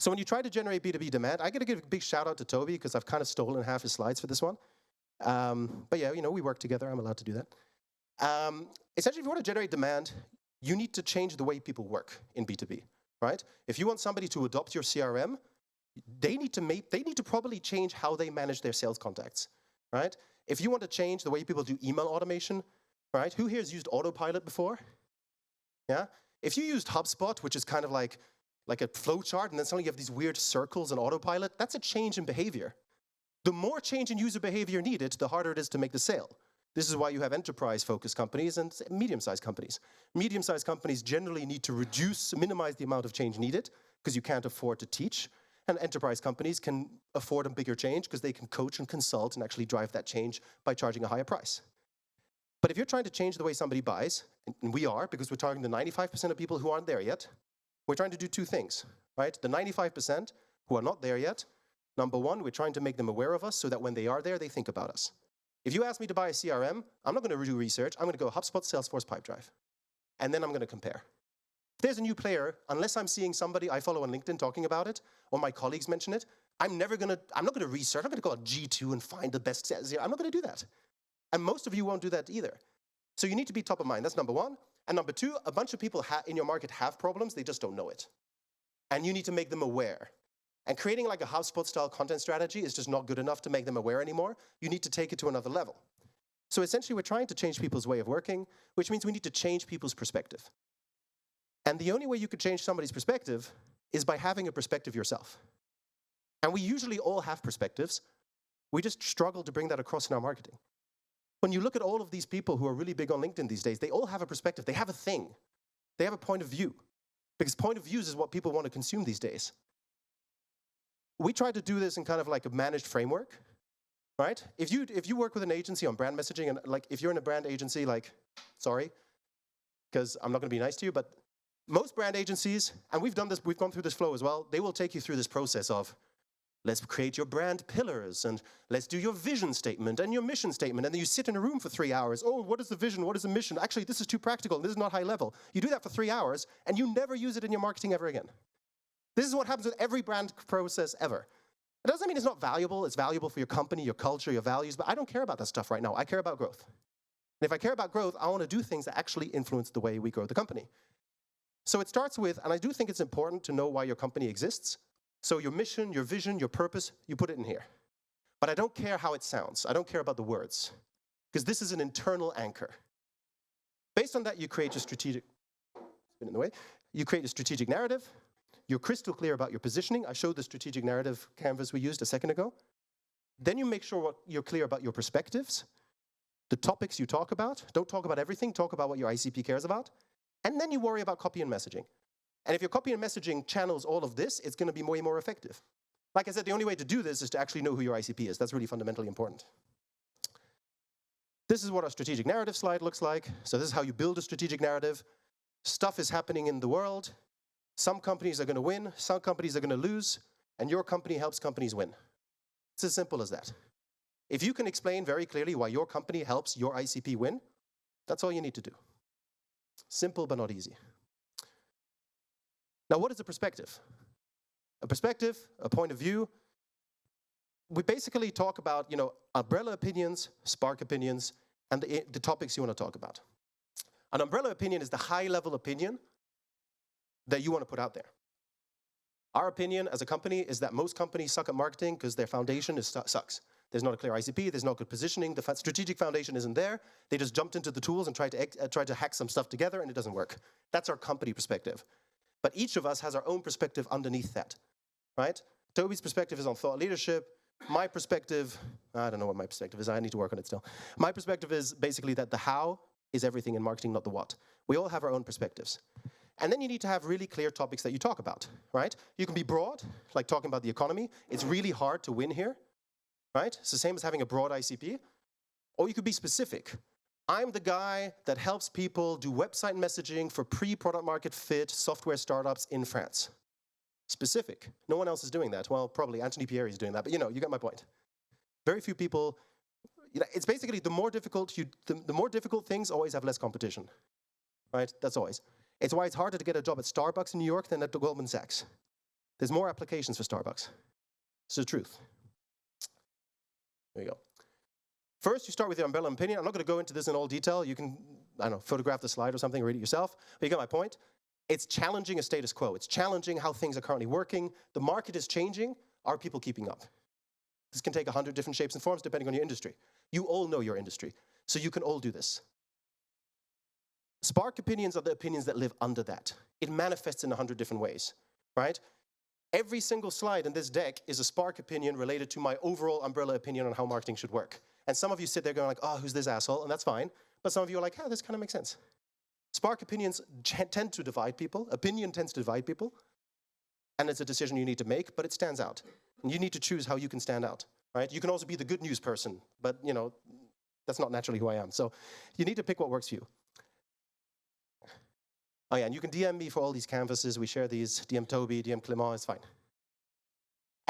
So when you try to generate B2B demand, I got to give a big shout out to Toby because I've kind of stolen half his slides for this one. But yeah, we work together. I'm allowed to do that. Essentially, if you want to generate demand, you need to change the way people work in B2B, right? If you want somebody to adopt your CRM, they need to probably change how they manage their sales contacts, right? If you want to change the way people do email automation, right? Who here has used autopilot before? Yeah? If you used HubSpot, which is kind of like a flow chart, and then suddenly you have these weird circles and autopilot, that's a change in behavior. The more change in user behavior needed, the harder it is to make the sale. This is why you have enterprise-focused companies and medium-sized companies. Medium-sized companies generally need to minimize the amount of change needed, because you can't afford to teach. And enterprise companies can afford a bigger change because they can coach and consult and actually drive that change by charging a higher price. But if you're trying to change the way somebody buys, and we are, because we're targeting the 95% of people who aren't there yet, we're trying to do two things, right? The 95% who are not there yet, number one, we're trying to make them aware of us so that when they are there, they think about us. If you ask me to buy a CRM, I'm not going to do research. I'm going to go HubSpot, Salesforce, Pipedrive. And then I'm going to compare. there's a new player, unless I'm seeing somebody I follow on LinkedIn talking about it, or my colleagues mention it, I'm not gonna research, I'm not gonna go on G2 and find the best sales. I'm not gonna do that. And most of you won't do that either. So you need to be top of mind, that's number one. And number two, a bunch of people in your market have problems, they just don't know it. And you need to make them aware. And creating like a HubSpot-style content strategy is just not good enough to make them aware anymore. You need to take it to another level. So essentially, we're trying to change people's way of working, which means we need to change people's perspective. And the only way you could change somebody's perspective is by having a perspective yourself. And we usually all have perspectives. We just struggle to bring that across in our marketing. When you look at all of these people who are really big on LinkedIn these days, they all have a perspective. They have a thing. They have a point of view. Because point of views is what people want to consume these days. We try to do this in kind of like a managed framework, right? If you work with an agency on brand messaging, and like if you're in a brand agency, like, sorry, because I'm not going to be nice to you, but most brand agencies, and we've gone through this flow as well, they will take you through this process of, let's create your brand pillars, and let's do your vision statement and your mission statement, and then you sit in a room for 3 hours. Oh, what is the vision? What is the mission? Actually, this is too practical. This is not high level. You do that for 3 hours, and you never use it in your marketing ever again. This is what happens with every brand process ever. It doesn't mean it's not valuable. It's valuable for your company, your culture, your values, but I don't care about that stuff right now. I care about growth. And if I care about growth, I want to do things that actually influence the way we grow the company. So it starts with, and I do think it's important to know why your company exists. So your mission, your vision, your purpose, you put it in here. But I don't care how it sounds. I don't care about the words, because this is an internal anchor. Based on that, you create a strategic, spin in the way, you create a strategic narrative. You're crystal clear about your positioning. I showed the strategic narrative canvas we used a second ago. Then you make sure you're clear about your perspectives, the topics you talk about. Don't talk about everything. Talk about what your ICP cares about. And then you worry about copy and messaging. And if your copy and messaging channels all of this, it's going to be way more effective. Like I said, the only way to do this is to actually know who your ICP is. That's really fundamentally important. This is what our strategic narrative slide looks like. So this is how you build a strategic narrative. Stuff is happening in the world. Some companies are going to win, some companies are going to lose, and your company helps companies win. It's as simple as that. If you can explain very clearly why your company helps your ICP win, that's all you need to do. Simple but not easy. Now, what is a perspective? A perspective, a point of view. We basically talk about, umbrella opinions, spark opinions, and the topics you want to talk about. An umbrella opinion is the high-level opinion that you want to put out there. Our opinion as a company is that most companies suck at marketing because their foundation sucks. There's not a clear ICP, there's not good positioning, the strategic foundation isn't there, they just jumped into the tools and tried to hack some stuff together and it doesn't work. That's our company perspective. But each of us has our own perspective underneath that, right? Toby's perspective is on thought leadership. My perspective, I don't know what my perspective is, I need to work on it still. My perspective is basically that the how is everything in marketing, not the what. We all have our own perspectives. And then you need to have really clear topics that you talk about, right? You can be broad, like talking about the economy. It's really hard to win here, right? It's the same as having a broad ICP. Or you could be specific. I'm the guy that helps people do website messaging for pre-product market fit software startups in France. Specific. No one else is doing that. Well, probably Anthony Pieri is doing that, but you get my point. Very few people, it's basically the more difficult things always have less competition, right? That's always. It's why it's harder to get a job at Starbucks in New York than at Goldman Sachs. There's more applications for Starbucks. It's the truth. There you go. First, you start with your umbrella opinion. I'm not going to go into this in all detail. You can, photograph the slide or something, read it yourself. But you get my point. It's challenging a status quo. It's challenging how things are currently working. The market is changing. Are people keeping up? This can take 100 different shapes and forms depending on your industry. You all know your industry, so you can all do this. Spark opinions are the opinions that live under that. It manifests in 100 different ways, right? Every single slide in this deck is a spark opinion related to my overall umbrella opinion on how marketing should work. And some of you sit there going like, oh, who's this asshole? And that's fine. But some of you are like, oh, this kind of makes sense. Spark opinions tend to divide people. Opinion tends to divide people. And it's a decision you need to make, but it stands out. And you need to choose how you can stand out, right? You can also be the good news person, but that's not naturally who I am. So you need to pick what works for you. Oh yeah, and you can DM me for all these canvases. We share these. DM Toby, DM Clément, it's fine.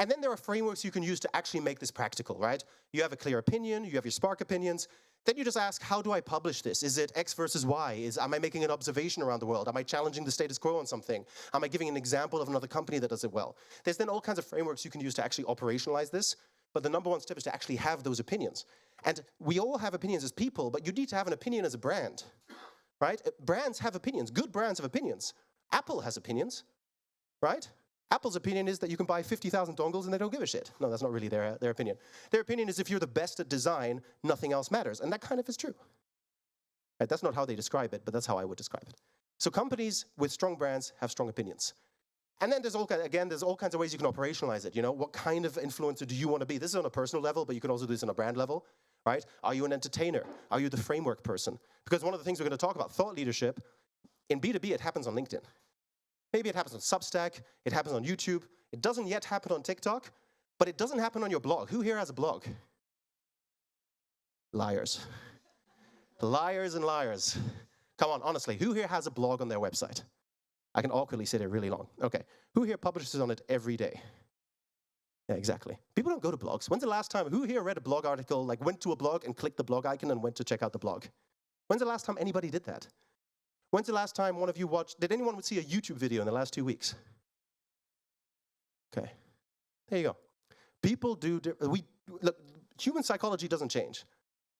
And then there are frameworks you can use to actually make this practical, right? You have a clear opinion, you have your spark opinions. Then you just ask, how do I publish this? Is it X versus Y? Am I making an observation around the world? Am I challenging the status quo on something? Am I giving an example of another company that does it well? There's then all kinds of frameworks you can use to actually operationalize this. But the number one step is to actually have those opinions. And we all have opinions as people, but you need to have an opinion as a brand, right? Brands have opinions. Good brands have opinions. Apple has opinions, right? Apple's opinion is that you can buy 50,000 dongles and they don't give a shit. No, that's not really their opinion. Their opinion is if you're the best at design, nothing else matters. And that kind of is true. Right? That's not how they describe it, but that's how I would describe it. So companies with strong brands have strong opinions. And then there's all kinds of ways you can operationalize it. You know, what kind of influencer do you want to be? This is on a personal level, but you can also do this on a brand level, right? Are you an entertainer? Are you the framework person? Because one of the things we're going to talk about, thought leadership, in B2B, it happens on LinkedIn. Maybe it happens on Substack, it happens on YouTube. It doesn't yet happen on TikTok, but it doesn't happen on your blog. Who here has a blog? Liars. Liars and liars. Come on, honestly, who here has a blog on their website? I can awkwardly sit here really long. Okay, who here publishes on it every day? Yeah, exactly. People don't go to blogs. When's the last time, who here read a blog article, like went to a blog and clicked the blog icon and went to check out the blog? When's the last time anybody did that? When's the last time one of you watched, did anyone see a YouTube video in the last 2 weeks? Okay, there you go. People do, look, human psychology doesn't change,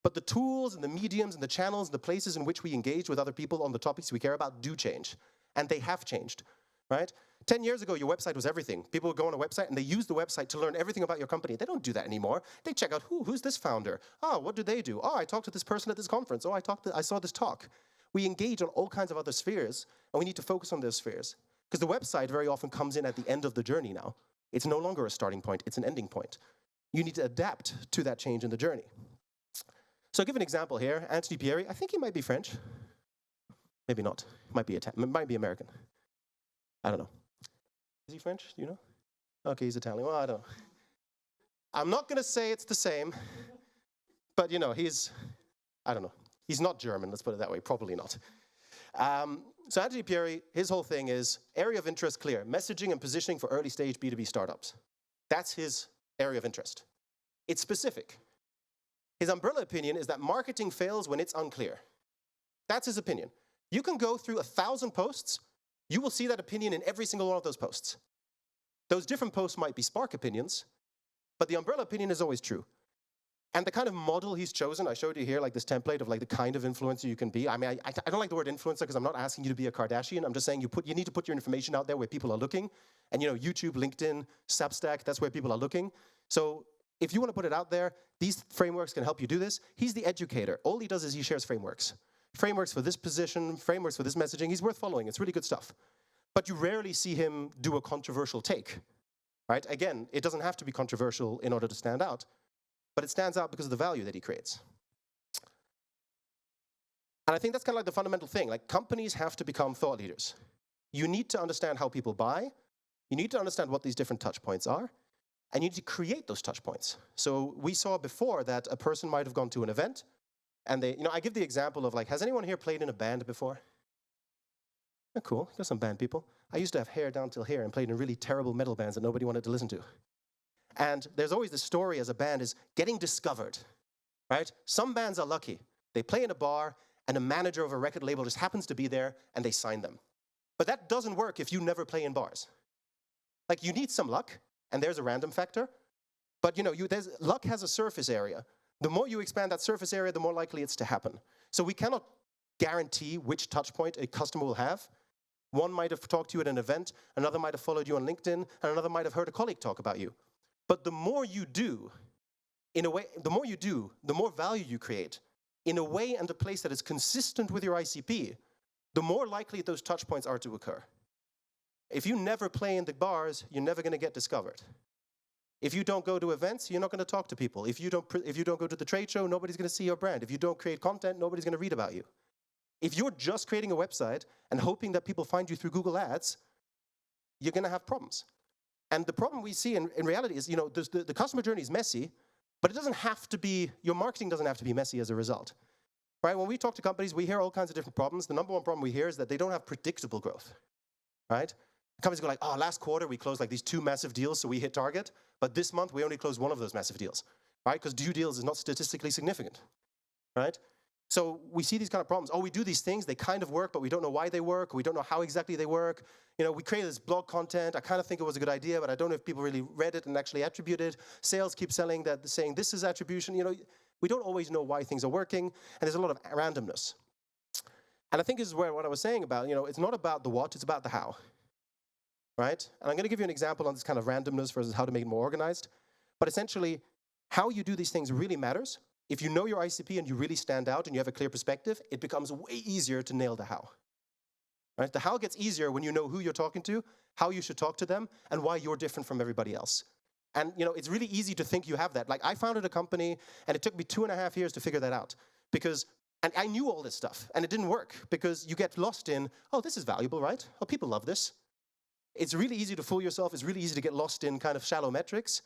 but the tools and the mediums and the channels and the places in which we engage with other people on the topics we care about do change, and they have changed, right? 10 years ago, your website was everything. People would go on a website and they use the website to learn everything about your company. They don't do that anymore. They check out, who's this founder? Oh, what do they do? Oh, I talked to this person at this conference. Oh, I saw this talk. We engage on all kinds of other spheres, and we need to focus on those spheres. Because the website very often comes in at the end of the journey now. It's no longer a starting point, it's an ending point. You need to adapt to that change in the journey. So I'll give an example here. Anthony Pieri, I think he might be French. Maybe not. Might be American. I don't know. Is he French? Do you know? Okay, he's Italian. Well, I don't know. I'm not going to say it's the same, but you know, I don't know. He's not German, let's put it that way, probably not. So Anthony Pieri, his whole thing is area of interest clear, messaging and positioning for early stage B2B startups. That's his area of interest. It's specific. His umbrella opinion is that marketing fails when it's unclear. That's his opinion. You can go through 1,000 posts, you will see that opinion in every single one of those posts. Those different posts might be spark opinions, but the umbrella opinion is always true. And the kind of model he's chosen, I showed you here, like this template of like the kind of influencer you can be. I mean, I don't like the word influencer because I'm not asking you to be a Kardashian. I'm just saying you need to put your information out there where people are looking. And you know, YouTube, LinkedIn, Substack, that's where people are looking. So if you want to put it out there, these frameworks can help you do this. He's the educator. All he does is he shares frameworks. Frameworks for this position, frameworks for this messaging. He's worth following. It's really good stuff. But you rarely see him do a controversial take, right? Again, it doesn't have to be controversial in order to stand out. But it stands out because of the value that he creates. And I think that's kind of like the fundamental thing. Like, companies have to become thought leaders. You need to understand how people buy. You need to understand what these different touch points are. And you need to create those touch points. So we saw before that a person might have gone to an event, and I give the example of like, has anyone here played in a band before? Oh, cool, there's some band people. I used to have hair down till here and played in really terrible metal bands that nobody wanted to listen to. And there's always this story as a band is getting discovered, right? Some bands are lucky. They play in a bar, and a manager of a record label just happens to be there, and they sign them. But that doesn't work if you never play in bars. Like, you need some luck, and there's a random factor. But luck has a surface area. The more you expand that surface area, the more likely it's to happen. So we cannot guarantee which touch point a customer will have. One might have talked to you at an event, another might have followed you on LinkedIn, and another might have heard a colleague talk about you. But the more you do, the more value you create, in a way and a place that is consistent with your ICP, the more likely those touch points are to occur. If you never play in the bars, you're never going to get discovered. If you don't go to events, you're not going to talk to people. If you don't go to the trade show, nobody's going to see your brand. If you don't create content, nobody's going to read about you. If you're just creating a website and hoping that people find you through Google Ads, you're going to have problems. And the problem we see in reality is, the customer journey is messy, but it doesn't have to be, your marketing doesn't have to be messy as a result. Right? When we talk to companies, we hear all kinds of different problems. The number one problem we hear is that they don't have predictable growth. Right? Companies go like, oh, last quarter we closed like these 2 massive deals, so we hit target. But this month we only closed 1 of those massive deals, right? Because 2 deals is not statistically significant, right? So we see these kind of problems. Oh, we do these things, they kind of work, but we don't know why they work. We don't know how exactly they work. You know, we created this blog content. I kind of think it was a good idea, but I don't know if people really read it and actually attributed. Sales keep saying this is attribution. You know, we don't always know why things are working, and there's a lot of randomness. And I think this is where what I was saying about, you know, it's not about the what, it's about the how, right? And I'm going to give you an example on this kind of randomness versus how to make it more organized. But essentially, how you do these things really matters. If you know your ICP and you really stand out and you have a clear perspective, it becomes way easier to nail the how. Right? The how gets easier when you know who you're talking to, how you should talk to them, and why you're different from everybody else. And you know, it's really easy to think you have that. Like I founded a company, and it took me 2.5 years to figure that out. And I knew all this stuff, and it didn't work, because you get lost in, oh, this is valuable, right? Oh, people love this. It's really easy to fool yourself. It's really easy to get lost in kind of shallow metrics.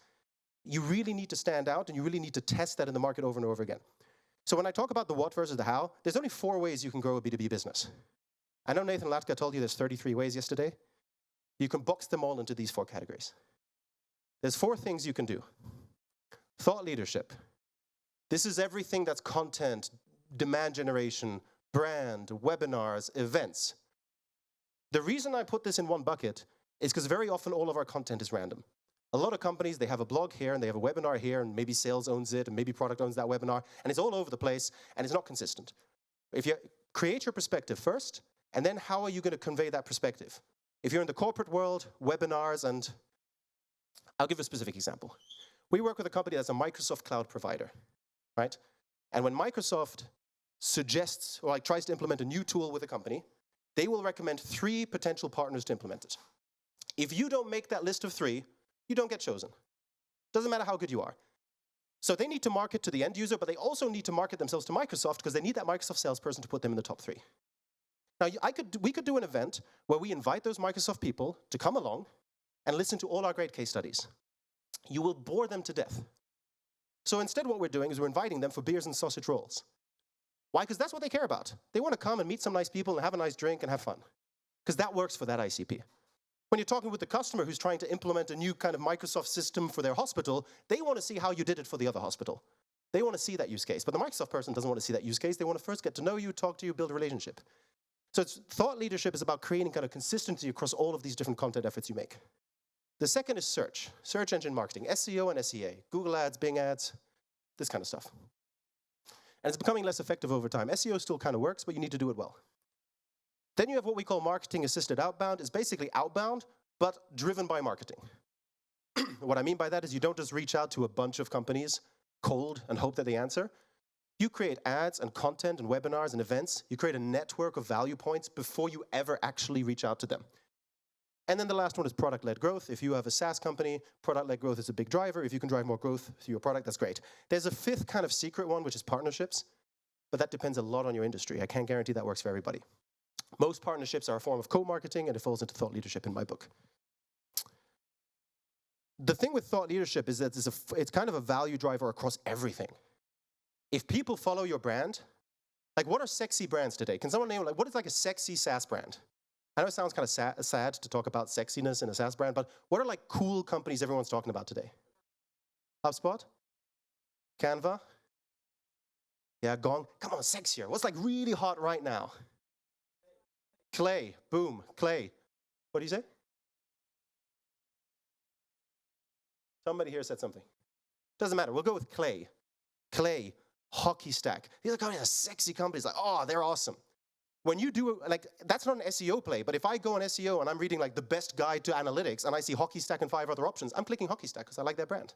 You really need to stand out, and you really need to test that in the market over and over again. So when I talk about the what versus the how, there's only 4 ways you can grow a B2B business. I know Nathan Latka told you there's 33 ways yesterday. You can box them all into these 4 categories. There's 4 things you can do. Thought leadership. This is everything that's content, demand generation, brand, webinars, events. The reason I put this in one bucket is because very often all of our content is random. A lot of companies, they have a blog here, and they have a webinar here, and maybe sales owns it, and maybe product owns that webinar, and it's all over the place, and it's not consistent. If you create your perspective first, and then how are you going to convey that perspective? If you're in the corporate world, webinars, and I'll give a specific example. We work with a company that's a Microsoft cloud provider, right? And when Microsoft suggests or like tries to implement a new tool with a company, they will recommend 3 potential partners to implement it. If you don't make that list of 3, you don't get chosen. Doesn't matter how good you are. So they need to market to the end user, but they also need to market themselves to Microsoft because they need that Microsoft salesperson to put them in the top 3. Now, we could do an event where we invite those Microsoft people to come along and listen to all our great case studies. You will bore them to death. So instead what we're doing is we're inviting them for beers and sausage rolls. Why? Because that's what they care about. They want to come and meet some nice people and have a nice drink and have fun. Because that works for that ICP. When you're talking with the customer who's trying to implement a new kind of Microsoft system for their hospital, they want to see how you did it for the other hospital. They want to see that use case. But the Microsoft person doesn't want to see that use case. They want to first get to know you, talk to you, build a relationship. So thought leadership is about creating kind of consistency across all of these different content efforts you make. The second is search engine marketing, SEO and SEA, Google ads, Bing ads, this kind of stuff. And it's becoming less effective over time. SEO still kind of works, but you need to do it well. Then you have what we call marketing-assisted outbound. It's basically outbound, but driven by marketing. What I mean by that is you don't just reach out to a bunch of companies cold and hope that they answer. You create ads and content and webinars and events. You create a network of value points before you ever actually reach out to them. And then the last one is product-led growth. If you have a SaaS company, product-led growth is a big driver. If you can drive more growth through your product, that's great. There's a 5th kind of secret one, which is partnerships. But that depends a lot on your industry. I can't guarantee that works for everybody. Most partnerships are a form of co-marketing, and it falls into thought leadership in my book. The thing with thought leadership is that it's kind of a value driver across everything. If people follow your brand, like what are sexy brands today? Can someone name, like, what is like a sexy SaaS brand? I know it sounds kind of sad to talk about sexiness in a SaaS brand, but what are like cool companies everyone's talking about today? HubSpot? Canva? Yeah, Gong. Come on, sexier. What's like really hot right now? Clay, boom, Clay. What do you say? Somebody here said something. Doesn't matter, we'll go with Clay. Clay, Hockey Stack. These are companies, sexy companies, like, oh, they're awesome. When you do, like, that's not an SEO play, but if I go on SEO and I'm reading like the best guide to analytics and I see Hockey Stack and 5 other options, I'm clicking Hockey Stack because I like their brand.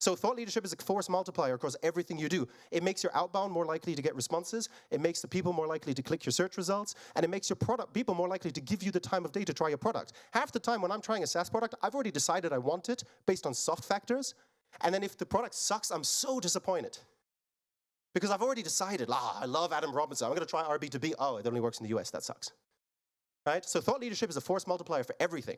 So thought leadership is a force multiplier across everything you do. It makes your outbound more likely to get responses, it makes the people more likely to click your search results, and it makes your people more likely to give you the time of day to try your product. Half the time when I'm trying a SaaS product, I've already decided I want it based on soft factors, and then if the product sucks, I'm so disappointed. Because I've already decided, I love Adam Robinson, I'm going to try our B2B. Oh, it only works in the US, that sucks. Right? So thought leadership is a force multiplier for everything.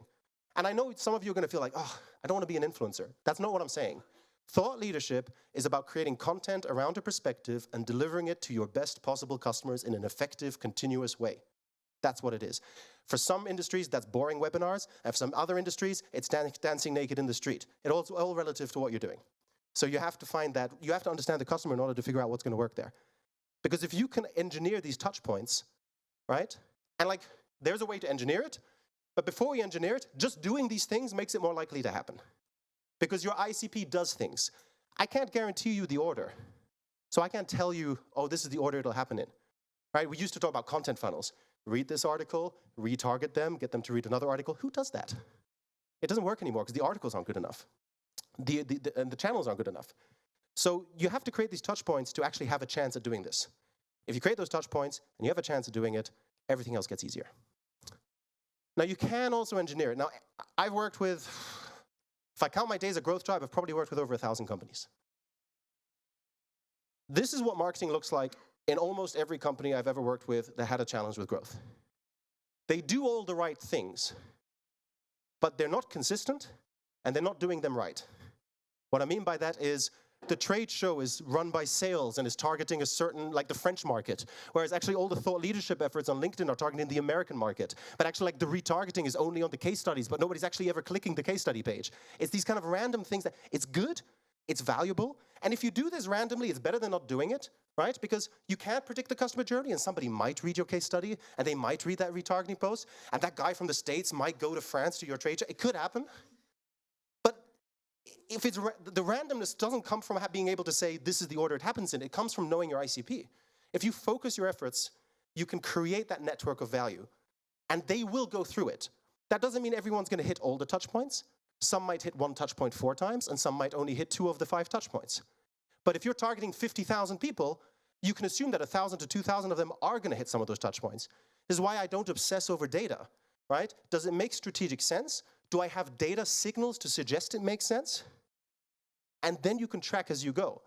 And I know some of you are going to feel like, oh, I don't want to be an influencer. That's not what I'm saying. Thought leadership is about creating content around a perspective and delivering it to your best possible customers in an effective, continuous way. That's what it is. For some industries, that's boring webinars, and for some other industries, it's dancing naked in the street. It's all relative to what you're doing. So you have to find that, you have to understand the customer in order to figure out what's going to work there. Because if you can engineer these touch points, right? And like, there's a way to engineer it, but before we engineer it, just doing these things makes it more likely to happen. Because your ICP does things. I can't guarantee you the order. So I can't tell you, oh, this is the order it'll happen in. Right? We used to talk about content funnels. Read this article, retarget them, get them to read another article. Who does that? It doesn't work anymore because the articles aren't good enough. And the channels aren't good enough. So you have to create these touch points to actually have a chance at doing this. If you create those touch points and you have a chance at doing it, everything else gets easier. Now you can also engineer it. Now I've worked with, if I count my days at Growth Tribe, I've probably worked with over 1,000 companies. This is what marketing looks like in almost every company I've ever worked with that had a challenge with growth. They do all the right things, but they're not consistent and they're not doing them right. What I mean by that is the trade show is run by sales and is targeting a certain, like the French market, whereas actually all the thought leadership efforts on LinkedIn are targeting the American market. But actually like the retargeting is only on the case studies, but nobody's actually ever clicking the case study page. It's these kind of random things that, it's good, it's valuable, and if you do this randomly, it's better than not doing it, right? Because you can't predict the customer journey, and somebody might read your case study, and they might read that retargeting post, and that guy from the States might go to France to your trade show. It could happen. But if it's the randomness doesn't come from being able to say, this is the order it happens in. It comes from knowing your ICP. If you focus your efforts, you can create that network of value, and they will go through it. That doesn't mean everyone's going to hit all the touch points. Some might hit one touch point 4 times, and some might only hit 2 of the 5 touch points. But if you're targeting 50,000 people, you can assume that 1,000 to 2,000 of them are going to hit some of those touch points. This is why I don't obsess over data, right? Does it make strategic sense? Do I have data signals to suggest it makes sense? And then you can track as you go.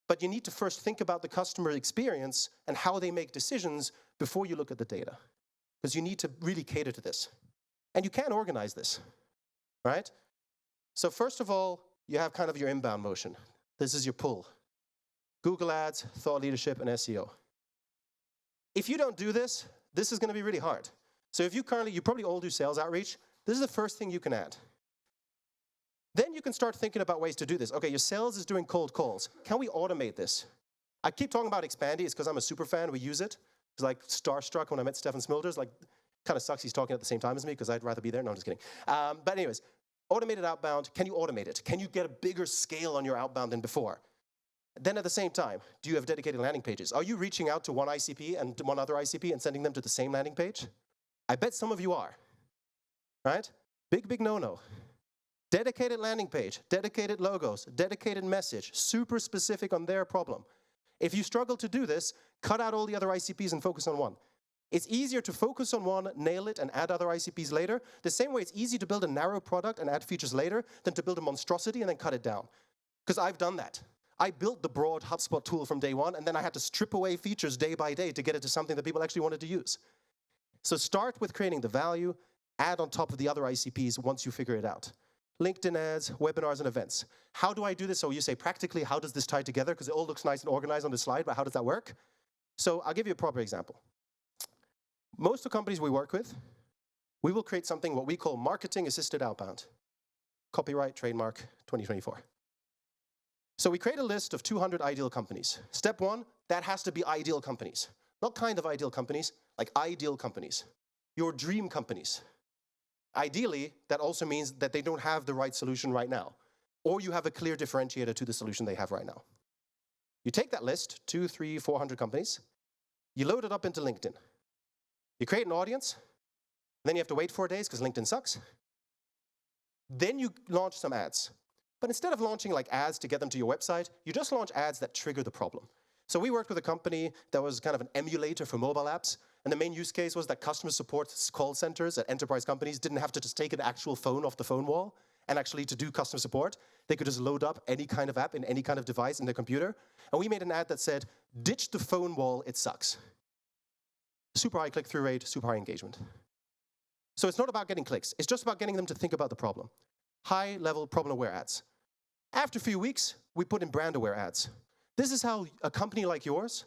But you need to first think about the customer experience and how they make decisions before you look at the data. Because you need to really cater to this. And you can organize this, right? So first of all, you have kind of your inbound motion. This is your pull. Google Ads, thought leadership, and SEO. If you don't do this, this is going to be really hard. So if you probably all do sales outreach, this is the first thing you can add. Then you can start thinking about ways to do this. Okay, your sales is doing cold calls. Can we automate this? I keep talking about Expandy. It's because I'm a super fan. We use it. It's like starstruck when I met Stefan Smulders. Like, kind of sucks he's talking at the same time as me because I'd rather be there. No, I'm just kidding. But anyways, automated outbound. Can you automate it? Can you get a bigger scale on your outbound than before? Then at the same time, do you have dedicated landing pages? Are you reaching out to one ICP and one other ICP and sending them to the same landing page? I bet some of you are, right? Big no-no. Dedicated landing page, dedicated logos, dedicated message, super specific on their problem. If you struggle to do this, cut out all the other ICPs and focus on one. It's easier to focus on one, nail it, and add other ICPs later. The same way it's easy to build a narrow product and add features later than to build a monstrosity and then cut it down. Because I've done that. I built the broad HubSpot tool from day one, and then I had to strip away features day by day to get it to something that people actually wanted to use. So start with creating the value, add on top of the other ICPs once you figure it out. LinkedIn ads, webinars, and events. How do I do this? So you say, practically, how does this tie together? Because it all looks nice and organized on the slide, but how does that work? So I'll give you a proper example. Most of the companies we work with, we will create something what we call marketing-assisted outbound. Copyright, trademark, 2024. So we create a list of 200 ideal companies. Step 1, that has to be ideal companies. Not kind of ideal companies, like ideal companies. Your dream companies. Ideally, that also means that they don't have the right solution right now, or you have a clear differentiator to the solution they have right now. You take that list, 200, 300, 400 companies, you load it up into LinkedIn. You create an audience, and then you have to wait 4 days because LinkedIn sucks. Then you launch some ads. But instead of launching like ads to get them to your website, you just launch ads that trigger the problem. So we worked with a company that was kind of an emulator for mobile apps. And the main use case was that customer support call centers at enterprise companies didn't have to just take an actual phone off the phone wall and actually to do customer support. They could just load up any kind of app in any kind of device in their computer. And we made an ad that said, ditch the phone wall, it sucks. Super high click-through rate, super high engagement. So it's not about getting clicks. It's just about getting them to think about the problem. High-level problem-aware ads. After a few weeks, we put in brand-aware ads. This is how a company like yours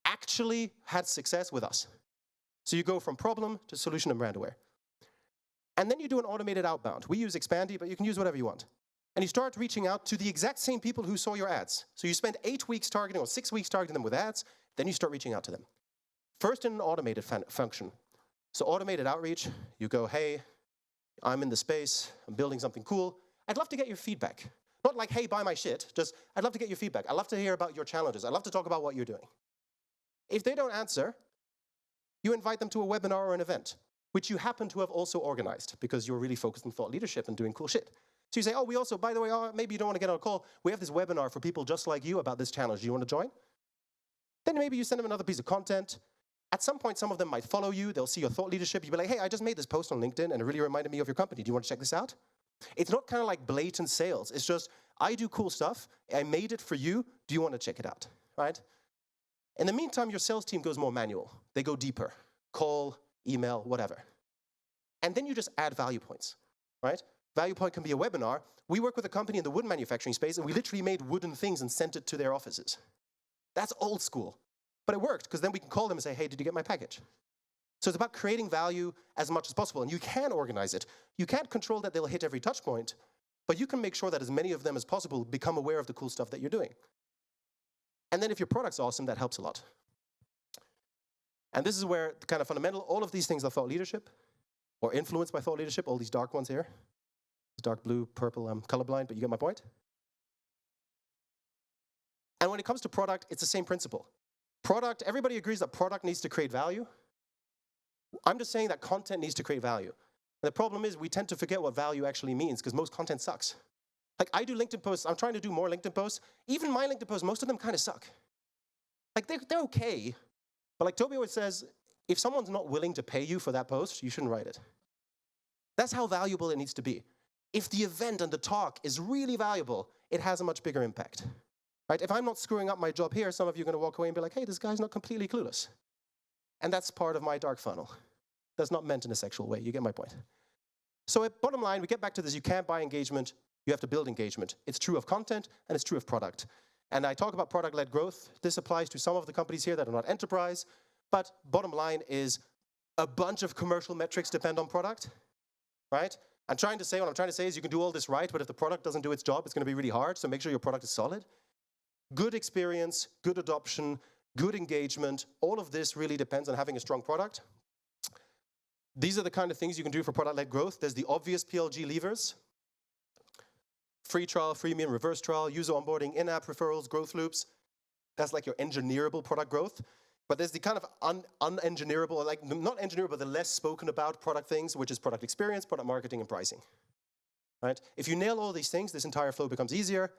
actually had success with us. So you go from problem to solution and brand aware. And then you do an automated outbound. We use Expandy, but you can use whatever you want. And you start reaching out to the exact same people who saw your ads. So you spend 8 weeks targeting or 6 weeks targeting them with ads, then you start reaching out to them. First in an automated function. So automated outreach, you go, hey, I'm in the space, I'm building something cool. I'd love to get your feedback. Not like, hey, buy my shit, just I'd love to get your feedback. I'd love to hear about your challenges. I'd love to talk about what you're doing. If they don't answer, you invite them to a webinar or an event, which you happen to have also organized because you're really focused on thought leadership and doing cool shit. So you say, oh, we also, by the way, maybe you don't want to get on a call. We have this webinar for people just like you about this challenge. Do you want to join? Then maybe you send them another piece of content. At some point, some of them might follow you. They'll see your thought leadership. You'll be like, hey, I just made this post on LinkedIn, and it really reminded me of your company. Do you want to check this out? It's not kind of like blatant sales. It's just, I do cool stuff. I made it for you. Do you want to check it out? Right? In the meantime, your sales team goes more manual. They go deeper. Call, email, whatever. And then you just add value points, right? Value point can be a webinar. We work with a company in the wood manufacturing space, and we literally made wooden things and sent it to their offices. That's old school. But it worked, because then we can call them and say, hey, did you get my package? So it's about creating value as much as possible, and you can organize it. You can't control that they'll hit every touch point, but you can make sure that as many of them as possible become aware of the cool stuff that you're doing. And then if your product's awesome, that helps a lot. And this is where the kind of fundamental, all of these things are thought leadership, or influenced by thought leadership, all these dark ones here. It's dark blue, purple, I'm colorblind, but you get my point. And when it comes to product, it's the same principle. Product, everybody agrees that product needs to create value. I'm just saying that content needs to create value. And the problem is we tend to forget what value actually means because most content sucks. Like I do LinkedIn posts, I'm trying to do more LinkedIn posts. Even my LinkedIn posts, most of them kind of suck. Like they're okay, but like Toby always says, if someone's not willing to pay you for that post, you shouldn't write it. That's how valuable it needs to be. If the event and the talk is really valuable, it has a much bigger impact. Right? If I'm not screwing up my job here, some of you are going to walk away and be like, hey, this guy's not completely clueless. And that's part of my dark funnel. That's not meant in a sexual way. You get my point. So at bottom line, we get back to this. You can't buy engagement. You have to build engagement. It's true of content, and it's true of product. And I talk about product-led growth. This applies to some of the companies here that are not enterprise. But bottom line is a bunch of commercial metrics depend on product. Right? What I'm trying to say is you can do all this right, but if the product doesn't do its job, it's going to be really hard. So make sure your product is solid. Good experience, good adoption, good engagement, all of this really depends on having a strong product. These are the kind of things you can do for product-led growth. There's the obvious PLG levers. Free trial, freemium, reverse trial, user onboarding, in-app referrals, growth loops. That's like your engineerable product growth. But there's the kind of unengineerable, like not engineerable, but the less spoken about product things, which is product experience, product marketing, and pricing. Right? If you nail all these things, this entire flow becomes easier.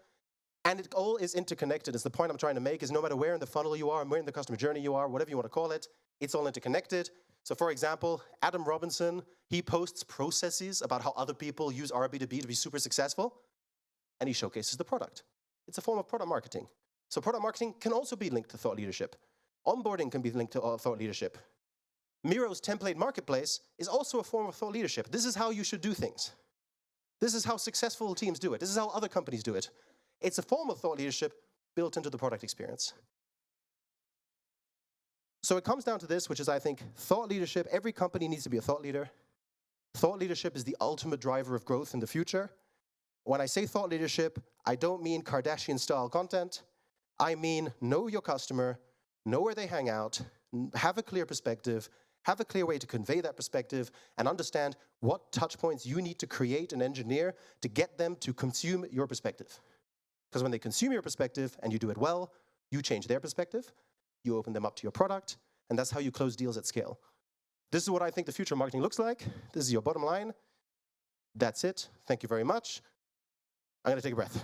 And it all is interconnected. It's the point I'm trying to make is no matter where in the funnel you are, where in the customer journey you are, whatever you want to call it, it's all interconnected. So for example, Adam Robinson, he posts processes about how other people use our B2B to be super successful, and he showcases the product. It's a form of product marketing. So product marketing can also be linked to thought leadership. Onboarding can be linked to thought leadership. Miro's template marketplace is also a form of thought leadership. This is how you should do things. This is how successful teams do it. This is how other companies do it. It's a form of thought leadership built into the product experience. So it comes down to this, which is, I think, thought leadership. Every company needs to be a thought leader. Thought leadership is the ultimate driver of growth in the future. When I say thought leadership, I don't mean Kardashian-style content. I mean know your customer, know where they hang out, have a clear perspective, have a clear way to convey that perspective, and understand what touch points you need to create and engineer to get them to consume your perspective. Because when they consume your perspective and you do it well, you change their perspective, you open them up to your product, and that's how you close deals at scale. This is what I think the future of marketing looks like. This is your bottom line. That's it. Thank you very much. I'm going to take a breath.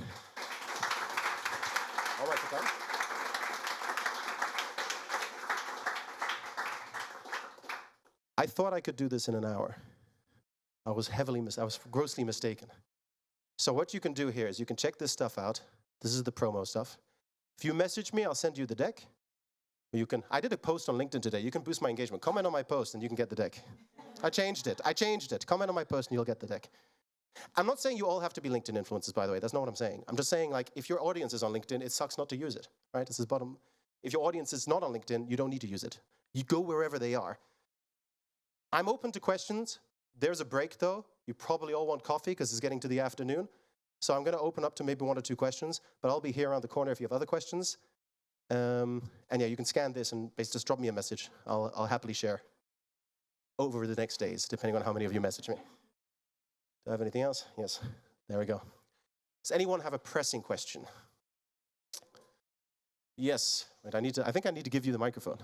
All right, okay. I thought I could do this in an hour. I was grossly mistaken. So what you can do here is you can check this stuff out. This is the promo stuff. If you message me, I'll send you the deck. I did a post on LinkedIn today. You can boost my engagement. Comment on my post and you can get the deck. I changed it. Comment on my post and you'll get the deck. I'm not saying you all have to be LinkedIn influencers, by the way. That's not what I'm saying. I'm just saying, like, if your audience is on LinkedIn, it sucks not to use it, right? This is bottom. If your audience is not on LinkedIn, you don't need to use it. You go wherever they are. I'm open to questions. There's a break, though. You probably all want coffee because it's getting to the afternoon. So I'm going to open up to maybe 1 or 2 questions, but I'll be here around the corner if you have other questions. And yeah, you can scan this and basically just drop me a message. I'll happily share over the next days, depending on how many of you message me. Do I have anything else? Yes. There we go. Does anyone have a pressing question? Yes. Wait, I think I need to give you the microphone.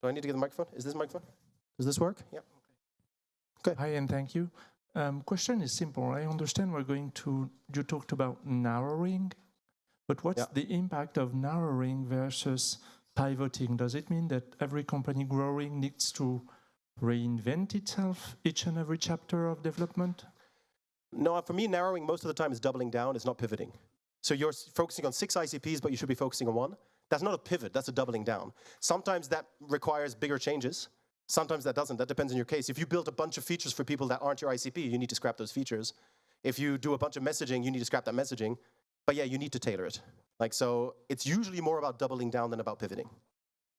Do I need to get the microphone? Is this microphone? Does this work? Yeah. Okay. Hi, and thank you. Question is simple. I understand you talked about narrowing, but what's the impact of narrowing versus pivoting? Does it mean that every company growing needs to reinvent itself each and every chapter of development? No, for me, narrowing most of the time is doubling down, it's not pivoting. So you're focusing on 6 ICPs, but you should be focusing on 1. That's not a pivot, that's a doubling down. Sometimes that requires bigger changes. Sometimes that doesn't. That depends on your case. If you build a bunch of features for people that aren't your ICP, you need to scrap those features. If you do a bunch of messaging, you need to scrap that messaging. But yeah, you need to tailor it. So it's usually more about doubling down than about pivoting.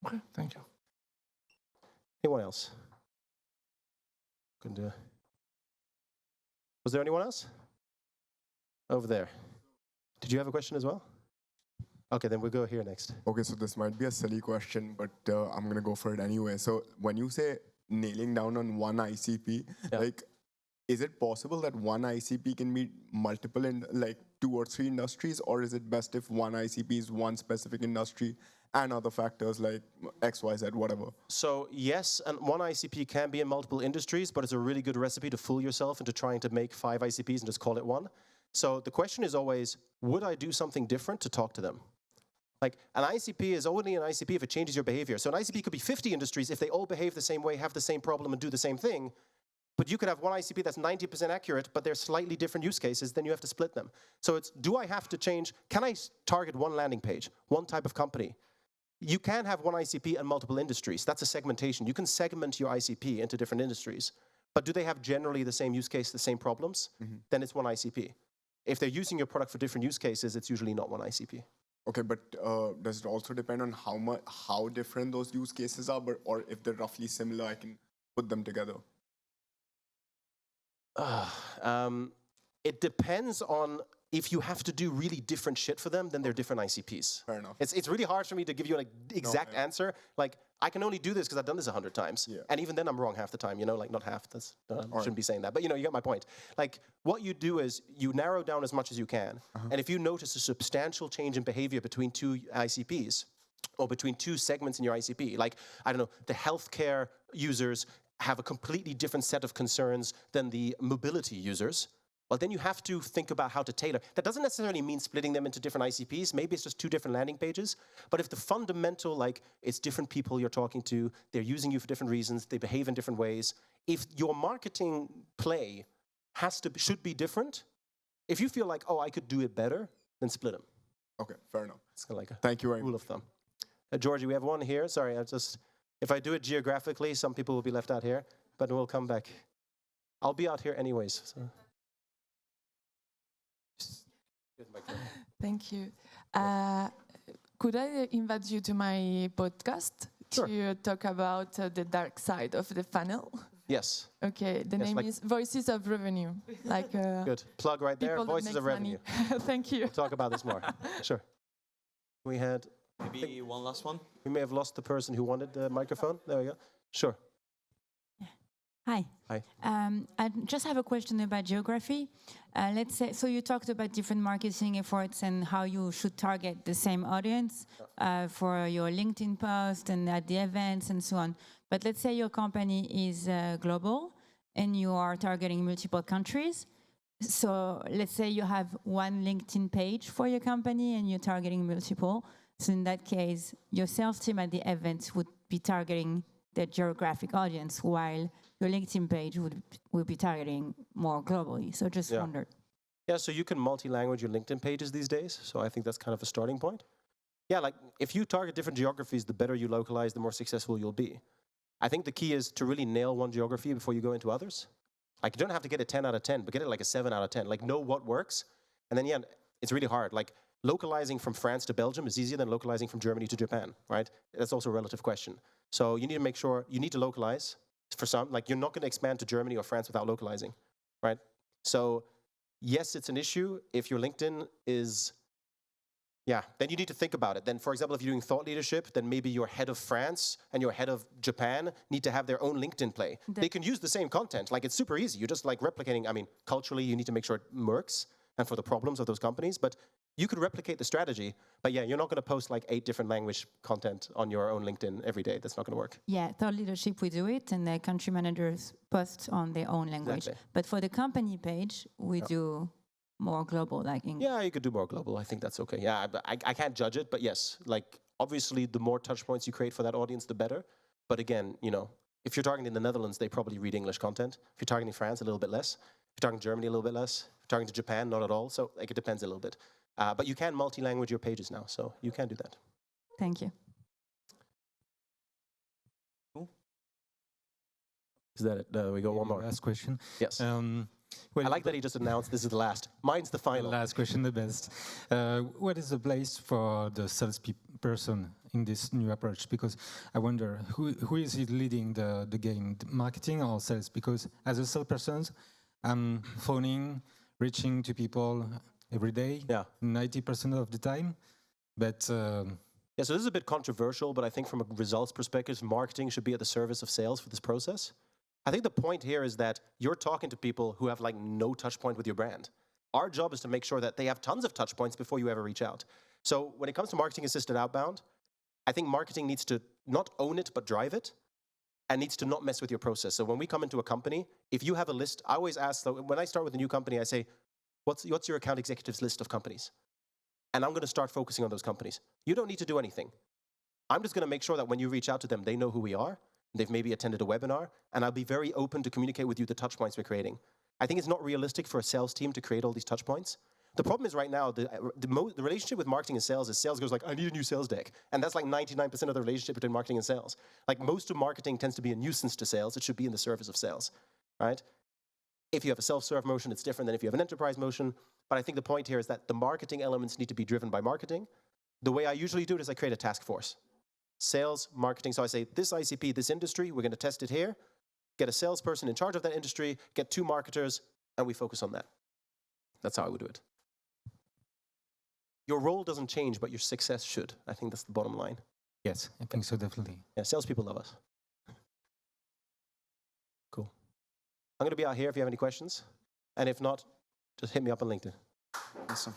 Okay, thank you. Anyone else? Was there anyone else? Over there. Did you have a question as well? Okay, then we'll go here next. Okay, so this might be a silly question, but I'm going to go for it anyway. So when you say nailing down on 1 ICP, is it possible that 1 ICP can be multiple in 2 or 3 industries, or is it best if 1 ICP is 1 specific industry and other factors like X, Y, Z, whatever? So yes, and 1 ICP can be in multiple industries, but it's a really good recipe to fool yourself into trying to make 5 ICPs and just call it 1. So the question is always, would I do something different to talk to them? An ICP is only an ICP if it changes your behavior. So an ICP could be 50 industries if they all behave the same way, have the same problem, and do the same thing. But you could have 1 ICP that's 90% accurate, but they're slightly different use cases, then you have to split them. So it's, do I have to change? Can I target 1 landing page, 1 type of company? You can have 1 ICP and multiple industries. That's a segmentation. You can segment your ICP into different industries. But do they have generally the same use case, the same problems? Then it's 1 ICP. If they're using your product for different use cases, it's usually not 1 ICP. Okay, but does it also depend on how different those use cases are, or if they're roughly similar, I can put them together? It depends on if you have to do really different shit for them, then they're different ICPs. Fair enough. It's really hard for me to give you an exact answer. I can only do this because I've done this 100 times. Yeah. And even then I'm wrong half the time, not half. I shouldn't be saying that. But you get my point. What you do is you narrow down as much as you can. And if you notice a substantial change in behavior between 2 ICPs, or between 2 segments in your ICP, I don't know, the healthcare users have a completely different set of concerns than the mobility users, well, then you have to think about how to tailor. That doesn't necessarily mean splitting them into different ICPs. Maybe it's just 2 different landing pages. But if the fundamental, it's different people you're talking to, they're using you for different reasons, they behave in different ways. If your marketing play should be different, if you feel like, oh, I could do it better, then split them. Okay, fair enough. It's kind of like a Thank you very rule of thumb. Georgie, we have one here. Sorry, if I do it geographically, some people will be left out here, but we'll come back. I'll be out here anyways. So. Thank you. Could I invite you to my podcast to talk about the dark side of the funnel? Yes. Okay, the name is Voices of Revenue. Good. Plug right there, Voices of Revenue. Thank you. We'll talk about this more. Sure. We had... Maybe one last one? We may have lost the person who wanted the microphone. There we go. Sure. Hi. Hi. I just have a question about geography. Let's say, so you talked about different marketing efforts and how you should target the same audience for your LinkedIn post and at the events and so on. But let's say your company is global and you are targeting multiple countries. So let's say you have 1 LinkedIn page for your company and you're targeting multiple. So in that case, your sales team at the events would be targeting the geographic audience, while your LinkedIn page would be targeting more globally. So just wondered. Yeah, so you can multi-language your LinkedIn pages these days. So I think that's kind of a starting point. Yeah, if you target different geographies, the better you localize, the more successful you'll be. I think the key is to really nail 1 geography before you go into others. You don't have to get a 10 out of 10, but get it a 7 out of 10. Know what works. And then, it's really hard. Localizing from France to Belgium is easier than localizing from Germany to Japan, right? That's also a relative question. So you need to make sure, you need to localize. for some. Like, you're not going to expand to Germany or France without localizing, right? So yes, it's an issue if your LinkedIn is, then you need to think about it. Then, for example, if you're doing thought leadership, then maybe your head of France and your head of Japan need to have their own LinkedIn play. They can use the same content. Like, it's super easy. You're just like replicating. I mean, culturally, you need to make sure it works and for the problems of those companies. But you could replicate the strategy. But yeah, you're not going to post like 8 different language content on your own LinkedIn every day. That's not going to work. Yeah, thought leadership, we do it, and the country managers post on their own language. Exactly. But for the company page, we do more global, like English. Yeah, you could do more global. I think that's okay. Yeah, I can't judge it, but yes, like obviously the more touch points you create for that audience, the better. But again, you know, if you're targeting the Netherlands, they probably read English content. If you're targeting France, a little bit less. If you're targeting Germany, a little bit less. If you're targeting to Japan, not at all. So like, it depends a little bit. But you can multi-language your pages now, so you can do that. Thank you. Is that it? We go one more. Last question. Yes. Well, I like that he just announced this is the last. Mine's the the final. last question, the best. What is the place for the salesperson in this new approach? Because I wonder, who is it leading the game, marketing or sales? Because as a salesperson, I'm phoning, reaching to people every day, 90% of the time. But yeah, so this is a bit controversial, but I think from a results perspective, marketing should be at the service of sales for this process. I think the point here is that you're talking to people who have like no touch point with your brand. Our job is to make sure that they have tons of touch points before you ever reach out. So when it comes to marketing assisted outbound, I think marketing needs to not own it, but drive it, and needs to not mess with your process. So when we come into a company, if you have a list, I always ask, so when I start with a new company, I say, what's your account executive's list of companies? And I'm going to start focusing on those companies. You don't need to do anything. I'm just going to make sure that when you reach out to them, they know who we are. They've maybe attended a webinar, and I'll be very open to communicate with you the touch points we're creating. I think it's not realistic for a sales team to create all these touch points. The problem is right now, the relationship with marketing and sales is sales goes like, I need a new sales deck. And that's like 99% of the relationship between marketing and sales. Like most of marketing tends to be a nuisance to sales. It should be in the service of sales, right? If you have a self-serve motion, it's different than if you have an enterprise motion. But I think the point here is that the marketing elements need to be driven by marketing. The way I usually do it is I create a task force. Sales, marketing. So I say, this ICP, this industry, we're going to test it here. Get a salesperson in charge of that industry, get 2 marketers, and we focus on that. That's how I would do it. Your role doesn't change, but your success should. I think that's the bottom line. yes, I think so, definitely. Yeah, salespeople love us. Cool. I'm going to be out here if you have any questions. And if not, just hit me up on LinkedIn. Awesome.